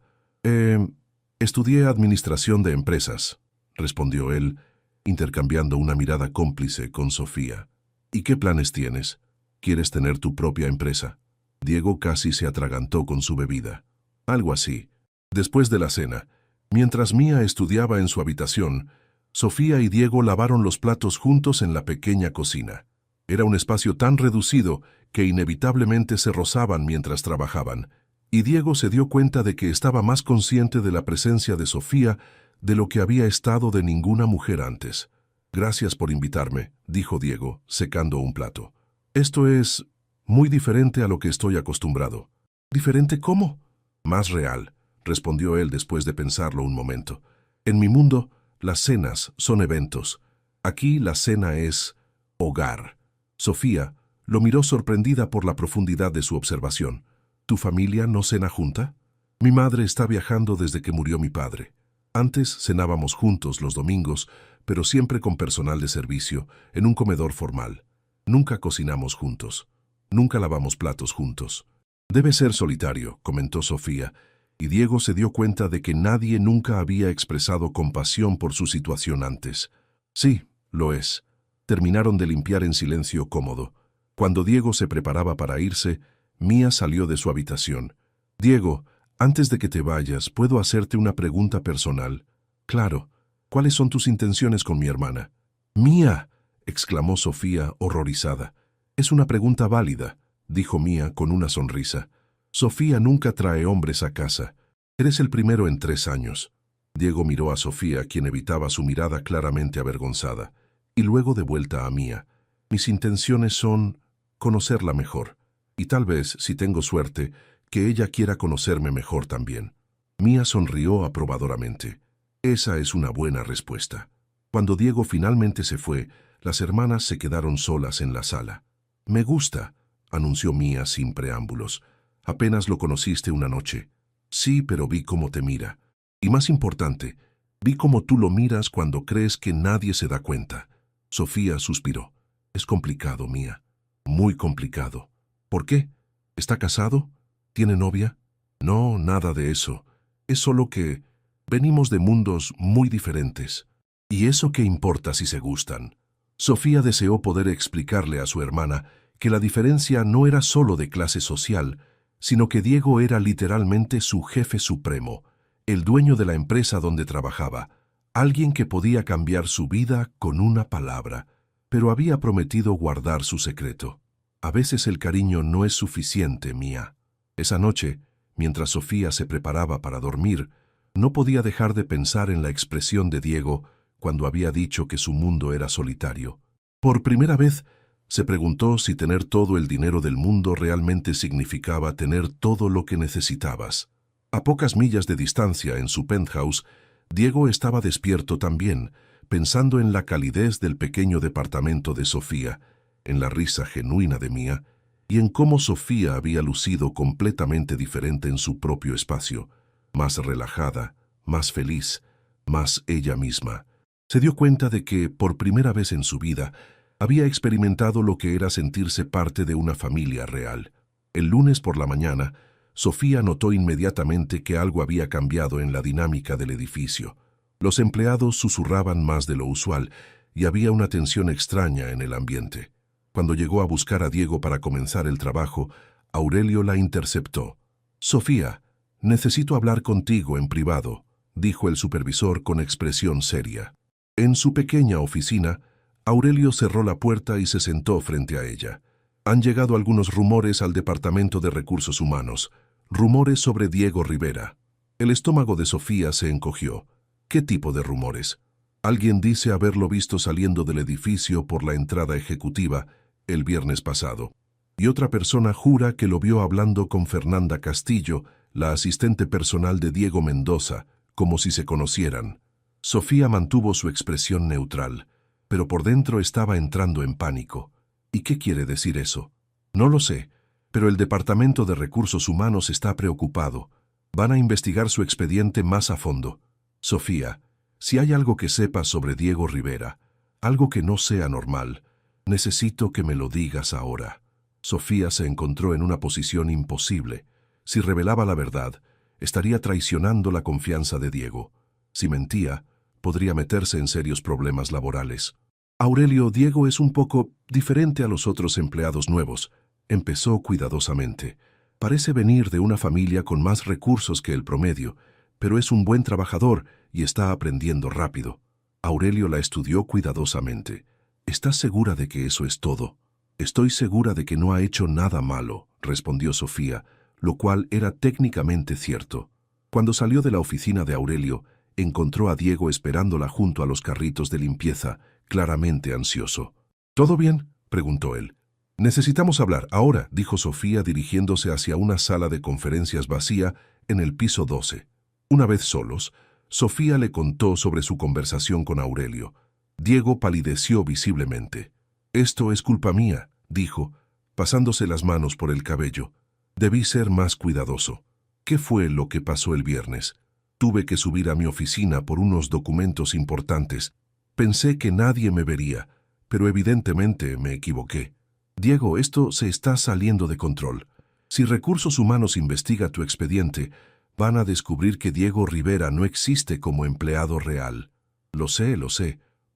Estudié Administración de Empresas, respondió él, intercambiando una mirada cómplice con Sofía. ¿Y qué planes tienes? ¿Quieres tener tu propia empresa? Diego casi se atragantó con su bebida. Algo así. Después de la cena, mientras Mía estudiaba en su habitación, Sofía y Diego lavaron los platos juntos en la pequeña cocina. Era un espacio tan reducido que inevitablemente se rozaban mientras trabajaban, y Diego se dio cuenta de que estaba más consciente de la presencia de Sofía de lo que había estado de ninguna mujer antes. Gracias por invitarme, dijo Diego, secando un plato. Esto es muy diferente a lo que estoy acostumbrado. ¿Diferente cómo? Más real, respondió él después de pensarlo un momento. En mi mundo, las cenas son eventos. Aquí la cena es hogar. Sofía lo miró sorprendida por la profundidad de su observación. ¿Tu familia no cena junta? Mi madre está viajando desde que murió mi padre. Antes cenábamos juntos los domingos, pero siempre con personal de servicio, en un comedor formal. Nunca cocinamos juntos. Nunca lavamos platos juntos. Debe ser solitario, comentó Sofía, y Diego se dio cuenta de que nadie nunca había expresado compasión por su situación antes. Sí, lo es. Terminaron de limpiar en silencio cómodo. Cuando Diego se preparaba para irse, Mía salió de su habitación. Diego, antes de que te vayas, ¿puedo hacerte una pregunta personal? Claro. ¿Cuáles son tus intenciones con mi hermana? Mía, exclamó Sofía, horrorizada. Es una pregunta válida, dijo Mía con una sonrisa. Sofía nunca trae hombres a casa. Eres el primero en 3 años. Diego miró a Sofía, quien evitaba su mirada claramente avergonzada, y luego de vuelta a Mía. Mis intenciones son conocerla mejor, y tal vez, si tengo suerte, que ella quiera conocerme mejor también. Mía sonrió aprobadoramente. Esa es una buena respuesta. Cuando Diego finalmente se fue, las hermanas se quedaron solas en la sala. Me gusta, anunció Mía sin preámbulos. Apenas lo conociste una noche. Sí, pero vi cómo te mira. Y más importante, vi cómo tú lo miras cuando crees que nadie se da cuenta. Sofía suspiró. Es complicado, Mía. Muy complicado. ¿Por qué? ¿Está casado? ¿Tiene novia? No, nada de eso. Es solo que venimos de mundos muy diferentes. ¿Y eso qué importa si se gustan? Sofía deseó poder explicarle a su hermana que la diferencia no era solo de clase social, sino que Diego era literalmente su jefe supremo, el dueño de la empresa donde trabajaba, alguien que podía cambiar su vida con una palabra, pero había prometido guardar su secreto. A veces el cariño no es suficiente, Mía. Esa noche, mientras Sofía se preparaba para dormir, no podía dejar de pensar en la expresión de Diego cuando había dicho que su mundo era solitario. Por primera vez, se preguntó si tener todo el dinero del mundo realmente significaba tener todo lo que necesitabas. A pocas millas de distancia, en su penthouse, Diego estaba despierto también, pensando en la calidez del pequeño departamento de Sofía, en la risa genuina de Mía, y en cómo Sofía había lucido completamente diferente en su propio espacio, más relajada, más feliz, más ella misma. Se dio cuenta de que, por primera vez en su vida, había experimentado lo que era sentirse parte de una familia real. El lunes por la mañana, Sofía notó inmediatamente que algo había cambiado en la dinámica del edificio. Los empleados susurraban más de lo usual y había una tensión extraña en el ambiente. Cuando llegó a buscar a Diego para comenzar el trabajo, Aurelio la interceptó. «Sofía, necesito hablar contigo en privado», dijo el supervisor con expresión seria. En su pequeña oficina, Aurelio cerró la puerta y se sentó frente a ella. Han llegado algunos rumores al Departamento de Recursos Humanos, rumores sobre Diego Rivera. El estómago de Sofía se encogió. ¿Qué tipo de rumores? Alguien dice haberlo visto saliendo del edificio por la entrada ejecutiva el viernes pasado, y otra persona jura que lo vio hablando con Fernanda Castillo, la asistente personal de Diego Mendoza, como si se conocieran. Sofía mantuvo su expresión neutral, pero por dentro estaba entrando en pánico. ¿Y qué quiere decir eso? No lo sé, pero el Departamento de Recursos Humanos está preocupado. Van a investigar su expediente más a fondo. Sofía, si hay algo que sepas sobre Diego Rivera, algo que no sea normal, necesito que me lo digas ahora. Sofía se encontró en una posición imposible. Si revelaba la verdad, estaría traicionando la confianza de Diego. Si mentía, podría meterse en serios problemas laborales. Aurelio, Diego es un poco diferente a los otros empleados nuevos. Empezó cuidadosamente. Parece venir de una familia con más recursos que el promedio, pero es un buen trabajador y está aprendiendo rápido. Aurelio la estudió cuidadosamente. ¿Estás segura de que eso es todo? Estoy segura de que no ha hecho nada malo, respondió Sofía, lo cual era técnicamente cierto. Cuando salió de la oficina de Aurelio, encontró a Diego esperándola junto a los carritos de limpieza, claramente ansioso. ¿Todo bien?, preguntó él. Necesitamos hablar ahora, dijo Sofía dirigiéndose hacia una sala de conferencias vacía en el piso 12. Una vez solos, Sofía le contó sobre su conversación con Aurelio. Diego palideció visiblemente. «Esto es culpa mía», dijo, pasándose las manos por el cabello. «Debí ser más cuidadoso. ¿Qué fue lo que pasó el viernes? Tuve que subir a mi oficina por unos documentos importantes. Pensé que nadie me vería, pero evidentemente me equivoqué. Diego, esto se está saliendo de control. Si Recursos Humanos investiga tu expediente, van a descubrir que Diego Rivera no existe como empleado real. Lo sé.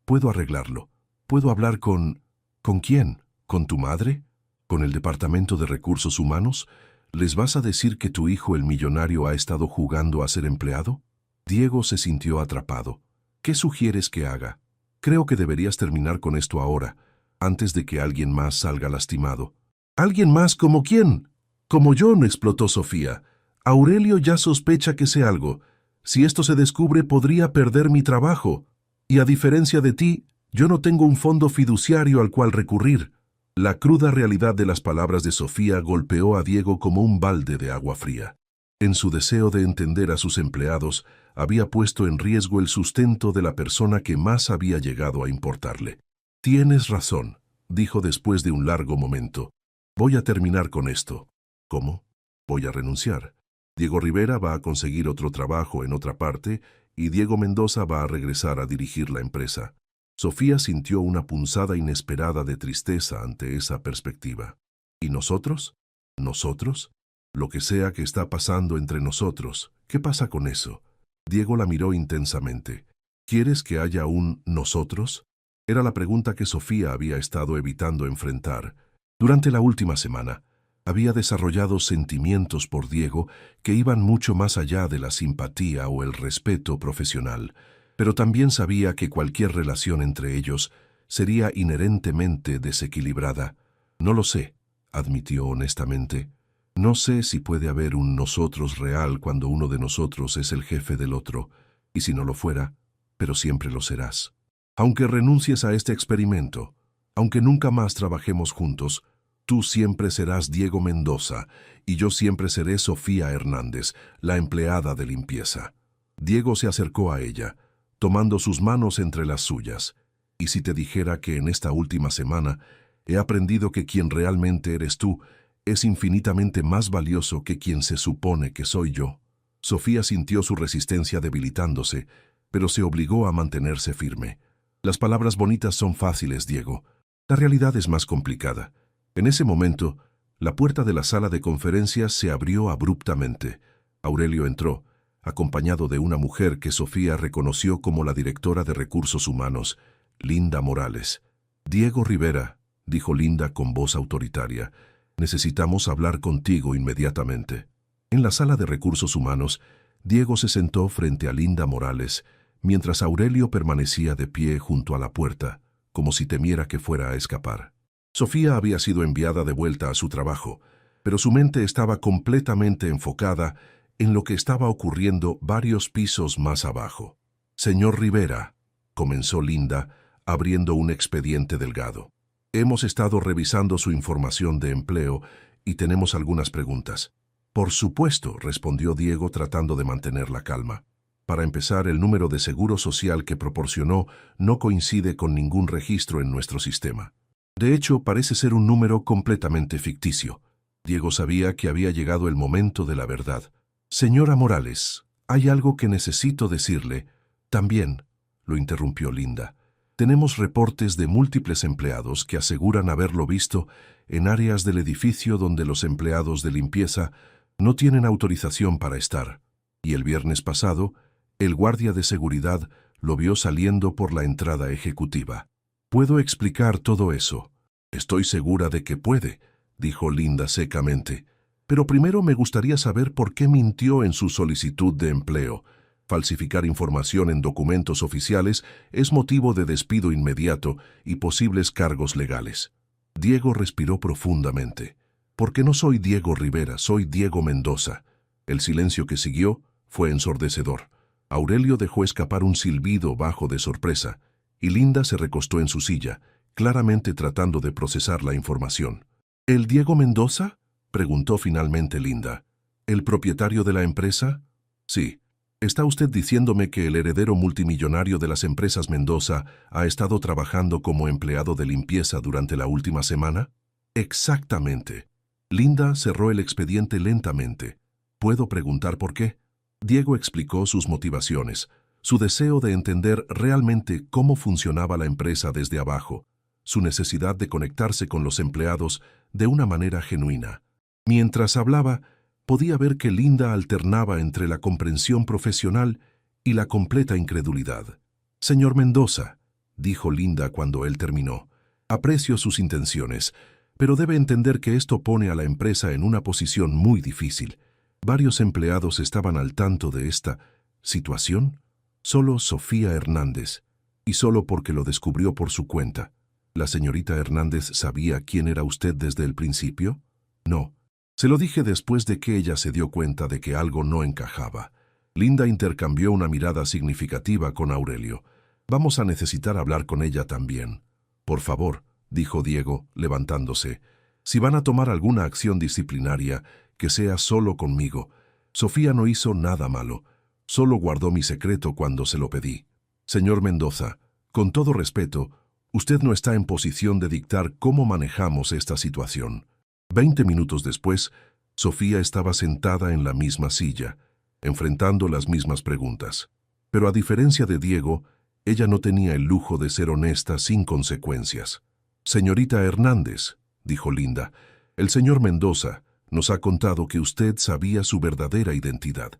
Puedo arreglarlo. Puedo hablar con... ¿Con quién? ¿Con tu madre? ¿Con el Departamento de Recursos Humanos? ¿Les vas a decir que tu hijo, el millonario, ha estado jugando a ser empleado?» Diego se sintió atrapado. «¿Qué sugieres que haga? Creo que deberías terminar con esto ahora, antes de que alguien más salga lastimado». «¿Alguien más como quién?» «Como yo», no explotó Sofía. «Aurelio ya sospecha que sé algo. Si esto se descubre, podría perder mi trabajo. Y a diferencia de ti, yo no tengo un fondo fiduciario al cual recurrir». La cruda realidad de las palabras de Sofía golpeó a Diego como un balde de agua fría. En su deseo de entender a sus empleados, había puesto en riesgo el sustento de la persona que más había llegado a importarle. «Tienes razón», dijo después de un largo momento. «Voy a terminar con esto». «¿Cómo?» «Voy a renunciar. Diego Rivera va a conseguir otro trabajo en otra parte y Diego Mendoza va a regresar a dirigir la empresa». Sofía sintió una punzada inesperada de tristeza ante esa perspectiva. ¿Y nosotros? ¿Nosotros? Lo que sea que está pasando entre nosotros, ¿Qué pasa con eso? Diego la miró intensamente. ¿Quieres que haya un nosotros? Era la pregunta que Sofía había estado evitando enfrentar. Durante la última semana, había desarrollado sentimientos por Diego que iban mucho más allá de la simpatía o el respeto profesional, pero también sabía que cualquier relación entre ellos sería inherentemente desequilibrada. No lo sé, admitió honestamente. No sé si puede haber un nosotros real cuando uno de nosotros es el jefe del otro, y si no lo fuera, pero siempre lo serás. Aunque renuncies a este experimento, aunque nunca más trabajemos juntos, tú siempre serás Diego Mendoza y yo siempre seré Sofía Hernández, la empleada de limpieza. Diego se acercó a ella, tomando sus manos entre las suyas. Y si te dijera que en esta última semana he aprendido que quien realmente eres tú es infinitamente más valioso que quien se supone que soy yo. Sofía sintió su resistencia debilitándose, pero se obligó a mantenerse firme. Las palabras bonitas son fáciles, Diego. La realidad es más complicada. En ese momento, la puerta de la sala de conferencias se abrió abruptamente. Aurelio entró, acompañado de una mujer que Sofía reconoció como la directora de Recursos Humanos, Linda Morales. «Diego Rivera», dijo Linda con voz autoritaria, «necesitamos hablar contigo inmediatamente». En la sala de Recursos Humanos, Diego se sentó frente a Linda Morales, mientras Aurelio permanecía de pie junto a la puerta, como si temiera que fuera a escapar. Sofía había sido enviada de vuelta a su trabajo, pero su mente estaba completamente enfocada en lo que estaba ocurriendo varios pisos más abajo. «Señor Rivera», comenzó Linda, abriendo un expediente delgado. «Hemos estado revisando su información de empleo y tenemos algunas preguntas». «Por supuesto», respondió Diego tratando de mantener la calma. «Para empezar, el número de seguro social que proporcionó no coincide con ningún registro en nuestro sistema. De hecho, parece ser un número completamente ficticio». Diego sabía que había llegado el momento de la verdad. «Señora Morales, hay algo que necesito decirle». «También», lo interrumpió Linda. «Tenemos reportes de múltiples empleados que aseguran haberlo visto en áreas del edificio donde los empleados de limpieza no tienen autorización para estar. Y el viernes pasado, el guardia de seguridad lo vio saliendo por la entrada ejecutiva». «¿Puedo explicar todo eso?» «Estoy segura de que puede», dijo Linda secamente. «Pero primero me gustaría saber por qué mintió en su solicitud de empleo. Falsificar información en documentos oficiales es motivo de despido inmediato y posibles cargos legales». Diego respiró profundamente. «Porque no soy Diego Rivera, soy Diego Mendoza». El silencio que siguió fue ensordecedor. Aurelio dejó escapar un silbido bajo de sorpresa, y Linda se recostó en su silla, claramente tratando de procesar la información. «¿El Diego Mendoza?», preguntó finalmente Linda. «¿El propietario de la empresa?» «Sí. ¿Está usted diciéndome que el heredero multimillonario de las empresas Mendoza ha estado trabajando como empleado de limpieza durante la última semana?» «Exactamente». Linda cerró el expediente lentamente. «¿Puedo preguntar por qué?» Diego explicó sus motivaciones, su deseo de entender realmente cómo funcionaba la empresa desde abajo, su necesidad de conectarse con los empleados de una manera genuina. Mientras hablaba, podía ver que Linda alternaba entre la comprensión profesional y la completa incredulidad. «Señor Mendoza», dijo Linda cuando él terminó, «aprecio sus intenciones, pero debe entender que esto pone a la empresa en una posición muy difícil. Varios empleados estaban al tanto de esta situación. Solo Sofía Hernández, y solo porque lo descubrió por su cuenta. ¿La señorita Hernández sabía quién era usted desde el principio?» «No. Se lo dije después de que ella se dio cuenta de que algo no encajaba». Linda intercambió una mirada significativa con Aurelio. «Vamos a necesitar hablar con ella también». «Por favor», dijo Diego, levantándose. «Si van a tomar alguna acción disciplinaria, que sea solo conmigo. Sofía no hizo nada malo. Solo guardó mi secreto cuando se lo pedí. Señor Mendoza, con todo respeto, usted no está en posición de dictar cómo manejamos esta situación». 20 minutos después, Sofía estaba sentada en la misma silla, enfrentando las mismas preguntas. Pero a diferencia de Diego, ella no tenía el lujo de ser honesta sin consecuencias. «Señorita Hernández», dijo Linda, «el señor Mendoza nos ha contado que usted sabía su verdadera identidad.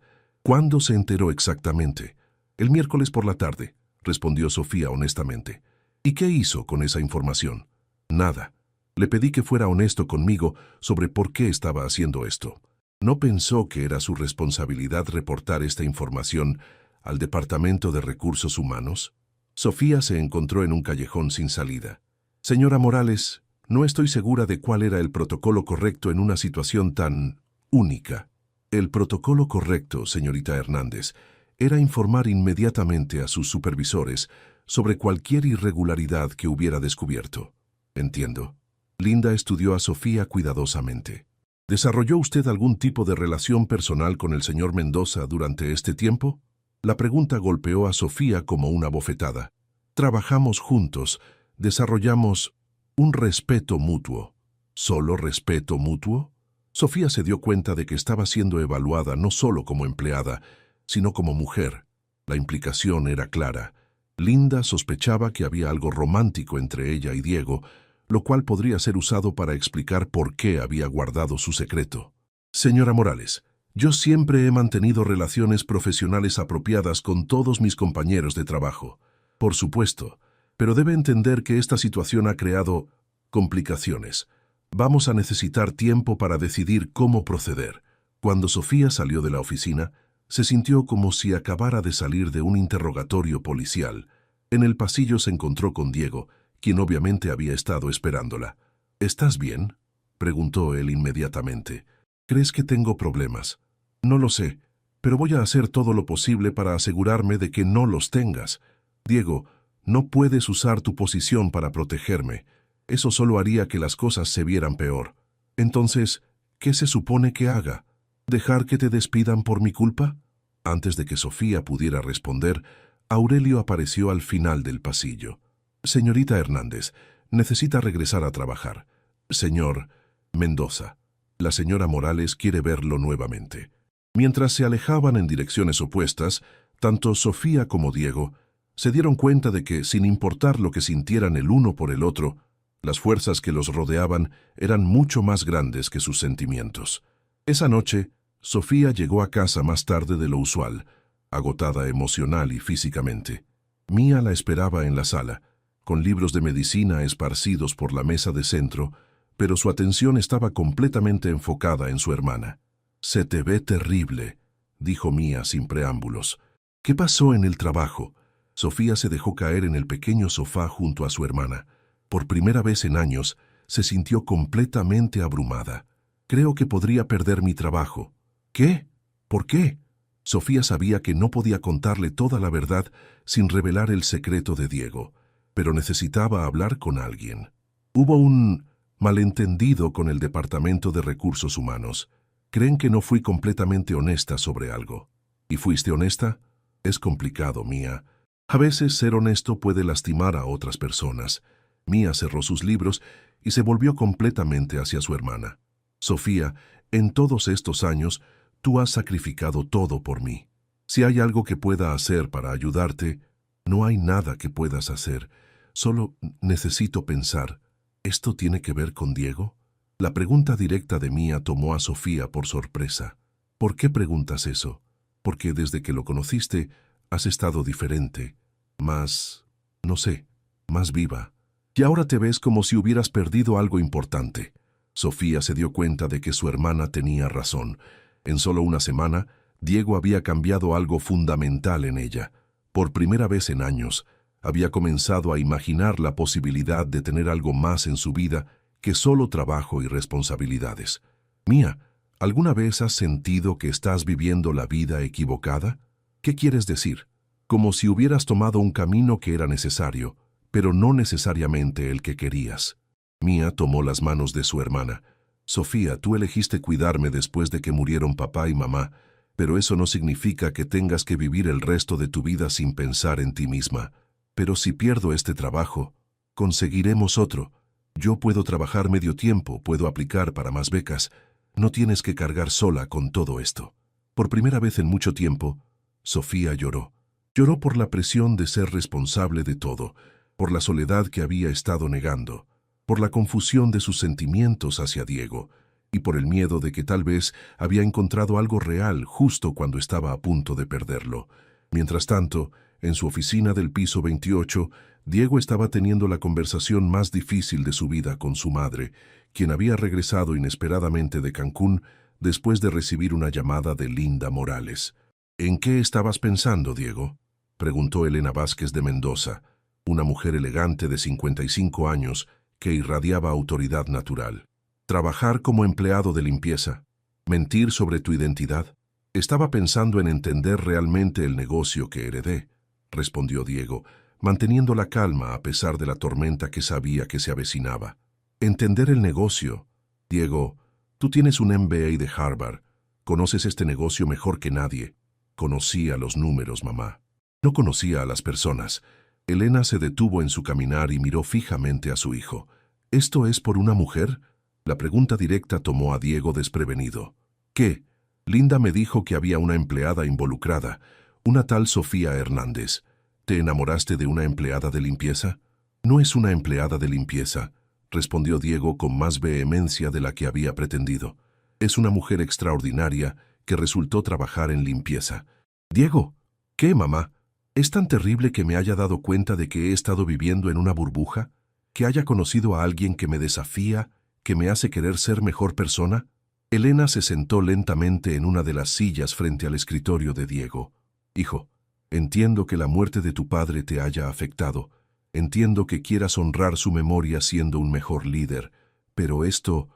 ¿Cuándo se enteró exactamente? El miércoles por la tarde, respondió Sofía honestamente. ¿Y qué hizo con esa información? Nada. Le pedí que fuera honesto conmigo sobre por qué estaba haciendo esto. ¿No pensó que era su responsabilidad reportar esta información al Departamento de Recursos Humanos? Sofía se encontró en un callejón sin salida. Señora Morales, no estoy segura de cuál era el protocolo correcto en una situación tan única. El protocolo correcto, señorita Hernández, era informar inmediatamente a sus supervisores sobre cualquier irregularidad que hubiera descubierto. Entiendo. Linda estudió a Sofía cuidadosamente. ¿Desarrolló usted algún tipo de relación personal con el señor Mendoza durante este tiempo? La pregunta golpeó a Sofía como una bofetada. Trabajamos juntos, desarrollamos un respeto mutuo. ¿Solo respeto mutuo? Sofía se dio cuenta de que estaba siendo evaluada no solo como empleada, sino como mujer. La implicación era clara. Linda sospechaba que había algo romántico entre ella y Diego, lo cual podría ser usado para explicar por qué había guardado su secreto. Señora Morales, yo siempre he mantenido relaciones profesionales apropiadas con todos mis compañeros de trabajo. Por supuesto, pero debe entender que esta situación ha creado complicaciones. Vamos a necesitar tiempo para decidir cómo proceder. Cuando Sofía salió de la oficina, se sintió como si acabara de salir de un interrogatorio policial. En el pasillo se encontró con Diego, quien obviamente había estado esperándola. ¿Estás bien?, preguntó él inmediatamente. ¿Crees que tengo problemas? No lo sé, pero voy a hacer todo lo posible para asegurarme de que no los tengas. Diego, no puedes usar tu posición para protegerme. Eso solo haría que las cosas se vieran peor. Entonces, ¿qué se supone que haga? ¿Dejar que te despidan por mi culpa? Antes de que Sofía pudiera responder, Aurelio apareció al final del pasillo. Señorita Hernández, necesita regresar a trabajar. Señor Mendoza, la señora Morales quiere verlo nuevamente. Mientras se alejaban en direcciones opuestas, tanto Sofía como Diego se dieron cuenta de que, sin importar lo que sintieran el uno por el otro, las fuerzas que los rodeaban eran mucho más grandes que sus sentimientos. Esa noche, Sofía llegó a casa más tarde de lo usual, agotada emocional y físicamente. Mía la esperaba en la sala, con libros de medicina esparcidos por la mesa de centro, pero su atención estaba completamente enfocada en su hermana. «Se te ve terrible», dijo Mía sin preámbulos. «¿Qué pasó en el trabajo?» Sofía se dejó caer en el pequeño sofá junto a su hermana. Por primera vez en años, se sintió completamente abrumada. «Creo que podría perder mi trabajo». «¿Qué? ¿Por qué?» Sofía sabía que no podía contarle toda la verdad sin revelar el secreto de Diego, pero necesitaba hablar con alguien. Hubo un malentendido con el Departamento de Recursos Humanos. Creen que no fui completamente honesta sobre algo. ¿Y fuiste honesta? Es complicado, Mía. A veces ser honesto puede lastimar a otras personas. Mía cerró sus libros y se volvió completamente hacia su hermana. Sofía, en todos estos años, tú has sacrificado todo por mí. Si hay algo que pueda hacer para ayudarte, no hay nada que puedas hacer. Solo necesito pensar. ¿Esto tiene que ver con Diego? La pregunta directa de Mía tomó a Sofía por sorpresa. ¿Por qué preguntas eso? Porque desde que lo conociste, has estado diferente, más, no sé, más viva. Y ahora te ves como si hubieras perdido algo importante. Sofía se dio cuenta de que su hermana tenía razón. En solo una semana, Diego había cambiado algo fundamental en ella. Por primera vez en años, había comenzado a imaginar la posibilidad de tener algo más en su vida que solo trabajo y responsabilidades. Mía, ¿alguna vez has sentido que estás viviendo la vida equivocada? ¿Qué quieres decir? Como si hubieras tomado un camino que era necesario, pero no necesariamente el que querías. Mía tomó las manos de su hermana. Sofía, tú elegiste cuidarme después de que murieron papá y mamá, pero eso no significa que tengas que vivir el resto de tu vida sin pensar en ti misma. Pero si pierdo este trabajo, conseguiremos otro. Yo puedo trabajar medio tiempo, puedo aplicar para más becas. No tienes que cargar sola con todo esto. Por primera vez en mucho tiempo, Sofía lloró. Lloró por la presión de ser responsable de todo, por la soledad que había estado negando, por la confusión de sus sentimientos hacia Diego y por el miedo de que tal vez había encontrado algo real justo cuando estaba a punto de perderlo. Mientras tanto, en su oficina del piso 28, Diego estaba teniendo la conversación más difícil de su vida con su madre, quien había regresado inesperadamente de Cancún después de recibir una llamada de Linda Morales. «¿En qué estabas pensando, Diego?», preguntó Elena Vázquez de Mendoza, una mujer elegante de 55 años que irradiaba autoridad natural. «¿Trabajar como empleado de limpieza? ¿Mentir sobre tu identidad? Estaba pensando en entender realmente el negocio que heredé», respondió Diego, manteniendo la calma a pesar de la tormenta que sabía que se avecinaba. «¿Entender el negocio? Diego, tú tienes un MBA de Harvard. Conoces este negocio mejor que nadie». «Conocía los números, mamá. No conocía a las personas». Elena se detuvo en su caminar y miró fijamente a su hijo. «¿Esto es por una mujer?». La pregunta directa tomó a Diego desprevenido. «¿Qué?». «Linda me dijo que había una empleada involucrada, una tal Sofía Hernández. ¿Te enamoraste de una empleada de limpieza?». «No es una empleada de limpieza», respondió Diego con más vehemencia de la que había pretendido. «Es una mujer extraordinaria que resultó trabajar en limpieza». «Diego». «¿Qué, mamá? ¿Es tan terrible que me haya dado cuenta de que he estado viviendo en una burbuja? ¿Que haya conocido a alguien que me desafía, que me hace querer ser mejor persona?». Elena se sentó lentamente en una de las sillas frente al escritorio de Diego. «Hijo, entiendo que la muerte de tu padre te haya afectado. Entiendo que quieras honrar su memoria siendo un mejor líder, pero esto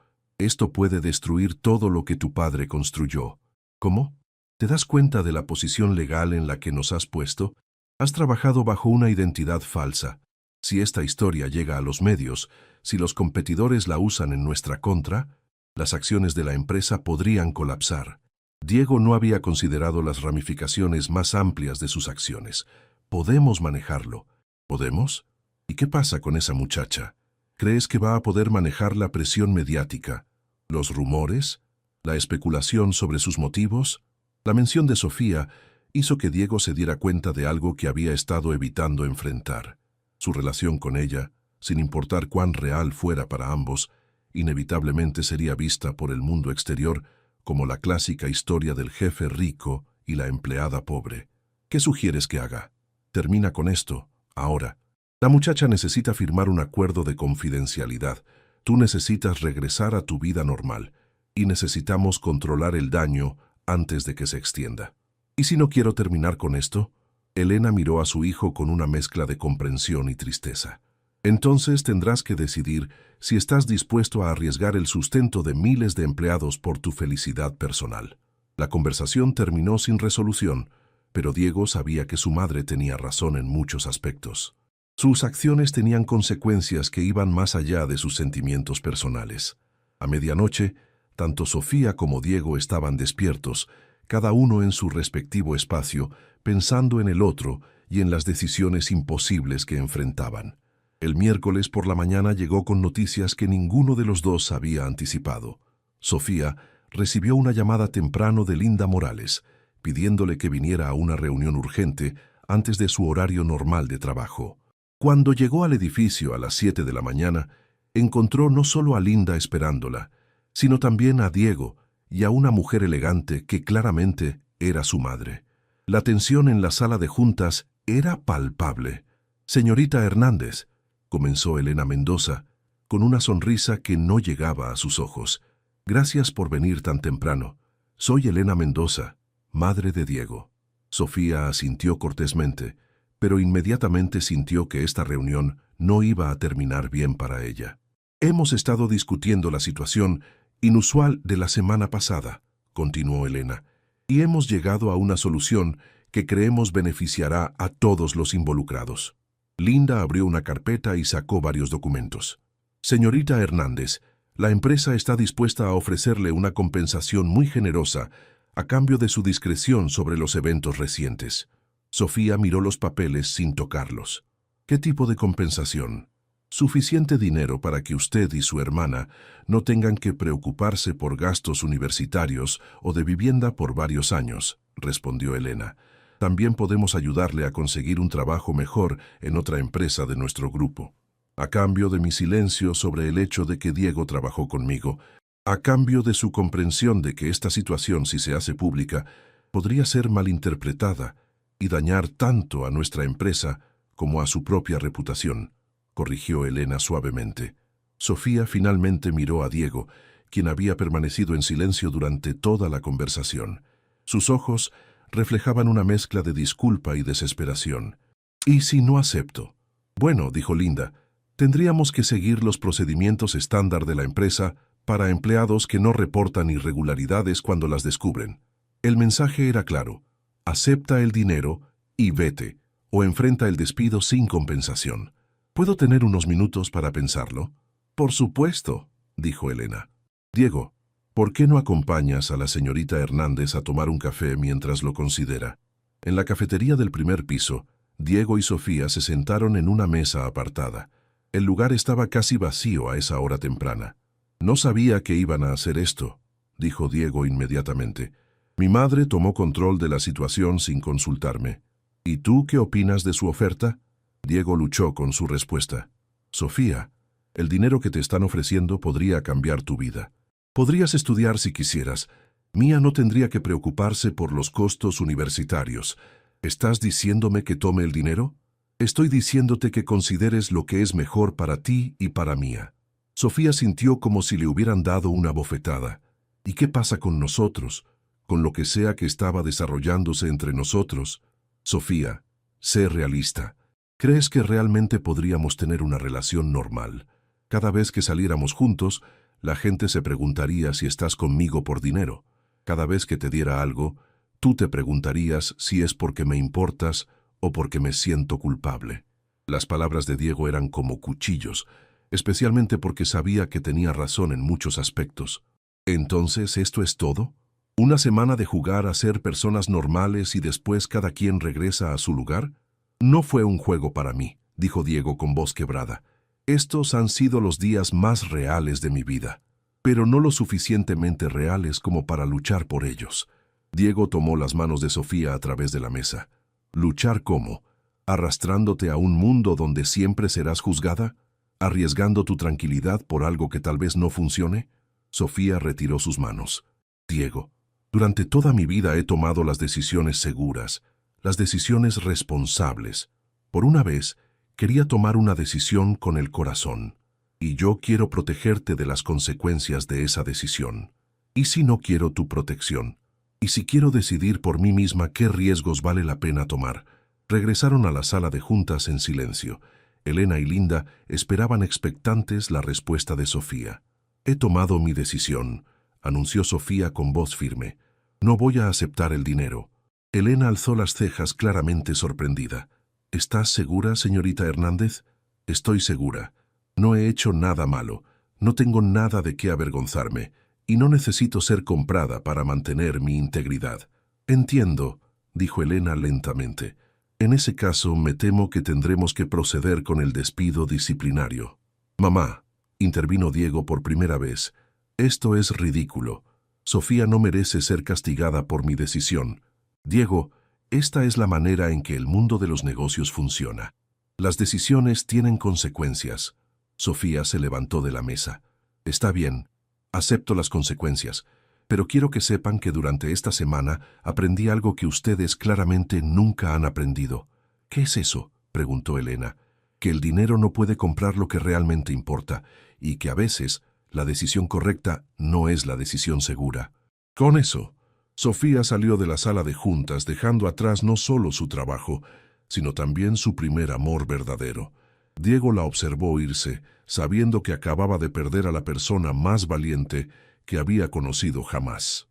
puede destruir todo lo que tu padre construyó». «¿Cómo? ¿Te das cuenta de la posición legal en la que nos has puesto? Has trabajado bajo una identidad falsa. Si esta historia llega a los medios, si los competidores la usan en nuestra contra, las acciones de la empresa podrían colapsar». Diego no había considerado las ramificaciones más amplias de sus acciones. «Podemos manejarlo». «¿Podemos? ¿Y qué pasa con esa muchacha? ¿Crees que va a poder manejar la presión mediática, los rumores, la especulación sobre sus motivos?». La mención de Sofía hizo que Diego se diera cuenta de algo que había estado evitando enfrentar. Su relación con ella, sin importar cuán real fuera para ambos, inevitablemente sería vista por el mundo exterior como la clásica historia del jefe rico y la empleada pobre. «¿Qué sugieres que haga? Termina con esto, ahora. La muchacha necesita firmar un acuerdo de confidencialidad. Tú necesitas regresar a tu vida normal. Y necesitamos controlar el daño antes de que se extienda». «¿Y si no quiero terminar con esto?». Elena miró a su hijo con una mezcla de comprensión y tristeza. «Entonces tendrás que decidir si estás dispuesto a arriesgar el sustento de miles de empleados por tu felicidad personal». La conversación terminó sin resolución, pero Diego sabía que su madre tenía razón en muchos aspectos. Sus acciones tenían consecuencias que iban más allá de sus sentimientos personales. A medianoche, tanto Sofía como Diego estaban despiertos, cada uno en su respectivo espacio, pensando en el otro y en las decisiones imposibles que enfrentaban. El miércoles por la mañana llegó con noticias que ninguno de los dos había anticipado. Sofía recibió una llamada temprano de Linda Morales, pidiéndole que viniera a una reunión urgente antes de su horario normal de trabajo. Cuando llegó al edificio a las 7 de la mañana, encontró no solo a Linda esperándola, sino también a Diego y a una mujer elegante que claramente era su madre. La tensión en la sala de juntas era palpable. «Señorita Hernández», comenzó Elena Mendoza, con una sonrisa que no llegaba a sus ojos. «Gracias por venir tan temprano. Soy Elena Mendoza, madre de Diego». Sofía asintió cortésmente, pero inmediatamente sintió que esta reunión no iba a terminar bien para ella. «Hemos estado discutiendo la situación inusual de la semana pasada», continuó Elena, «y hemos llegado a una solución que creemos beneficiará a todos los involucrados». Linda abrió una carpeta y sacó varios documentos. «Señorita Hernández, la empresa está dispuesta a ofrecerle una compensación muy generosa a cambio de su discreción sobre los eventos recientes». Sofía miró los papeles sin tocarlos. «¿Qué tipo de compensación?». «Suficiente dinero para que usted y su hermana no tengan que preocuparse por gastos universitarios o de vivienda por varios años», respondió Elena. «También podemos ayudarle a conseguir un trabajo mejor en otra empresa de nuestro grupo. A cambio de mi silencio sobre el hecho de que Diego trabajó conmigo, a cambio de su comprensión de que esta situación, si se hace pública, podría ser malinterpretada y dañar tanto a nuestra empresa como a su propia reputación, corrigió Elena suavemente. Sofía finalmente miró a Diego, quien había permanecido en silencio durante toda la conversación. Sus ojos reflejaban una mezcla de disculpa y desesperación. ¿Y si no acepto? Bueno, dijo Linda, tendríamos que seguir los procedimientos estándar de la empresa para empleados que no reportan irregularidades cuando las descubren. El mensaje era claro: acepta el dinero y vete, o enfrenta el despido sin compensación. ¿Puedo tener unos minutos para pensarlo? Por supuesto, dijo Elena. Diego, ¿por qué no acompañas a la señorita Hernández a tomar un café mientras lo considera? En la cafetería del primer piso, Diego y Sofía se sentaron en una mesa apartada. El lugar estaba casi vacío a esa hora temprana. No sabía que iban a hacer esto, dijo Diego inmediatamente. Mi madre tomó control de la situación sin consultarme. ¿Y tú qué opinas de su oferta? Diego luchó con su respuesta. Sofía, el dinero que te están ofreciendo podría cambiar tu vida. Podrías estudiar si quisieras. Mía no tendría que preocuparse por los costos universitarios. ¿Estás diciéndome que tome el dinero? Estoy diciéndote que consideres lo que es mejor para ti y para Mía. Sofía sintió como si le hubieran dado una bofetada. ¿Y qué pasa con nosotros? Con lo que sea que estaba desarrollándose entre nosotros. Sofía, sé realista. ¿Crees que realmente podríamos tener una relación normal? Cada vez que saliéramos juntos, la gente se preguntaría si estás conmigo por dinero. Cada vez que te diera algo, tú te preguntarías si es porque me importas o porque me siento culpable. Las palabras de Diego eran como cuchillos, especialmente porque sabía que tenía razón en muchos aspectos. ¿Entonces esto es todo? ¿Una semana de jugar a ser personas normales y después cada quien regresa a su lugar? No fue un juego para mí, dijo Diego con voz quebrada. Estos han sido los días más reales de mi vida, pero no lo suficientemente reales como para luchar por ellos. Diego tomó las manos de Sofía a través de la mesa. ¿Luchar cómo? ¿Arrastrándote a un mundo donde siempre serás juzgada? ¿Arriesgando tu tranquilidad por algo que tal vez no funcione? Sofía retiró sus manos. Diego, durante toda mi vida he tomado las decisiones seguras, las decisiones responsables. Por una vez, quería tomar una decisión con el corazón, y yo quiero protegerte de las consecuencias de esa decisión. ¿Y si no quiero tu protección? ¿Y si quiero decidir por mí misma qué riesgos vale la pena tomar? Regresaron a la sala de juntas en silencio. Elena y Linda esperaban expectantes la respuesta de Sofía. He tomado mi decisión, anunció Sofía con voz firme. No voy a aceptar el dinero. Elena alzó las cejas claramente sorprendida. ¿Estás segura, señorita Hernández? Estoy segura. No he hecho nada malo. No tengo nada de qué avergonzarme. Y no necesito ser comprada para mantener mi integridad. Entiendo, dijo Elena lentamente. En ese caso, me temo que tendremos que proceder con el despido disciplinario. Mamá, intervino Diego por primera vez. Esto es ridículo. Sofía no merece ser castigada por mi decisión. Diego, esta es la manera en que el mundo de los negocios funciona. Las decisiones tienen consecuencias. Sofía se levantó de la mesa. Está bien, acepto las consecuencias, pero quiero que sepan que durante esta semana aprendí algo que ustedes claramente nunca han aprendido. ¿Qué es eso?, preguntó Elena. Que el dinero no puede comprar lo que realmente importa, y que a veces la decisión correcta no es la decisión segura. Con eso, Sofía salió de la sala de juntas dejando atrás no solo su trabajo, sino también su primer amor verdadero. Diego la observó irse, sabiendo que acababa de perder a la persona más valiente que había conocido jamás.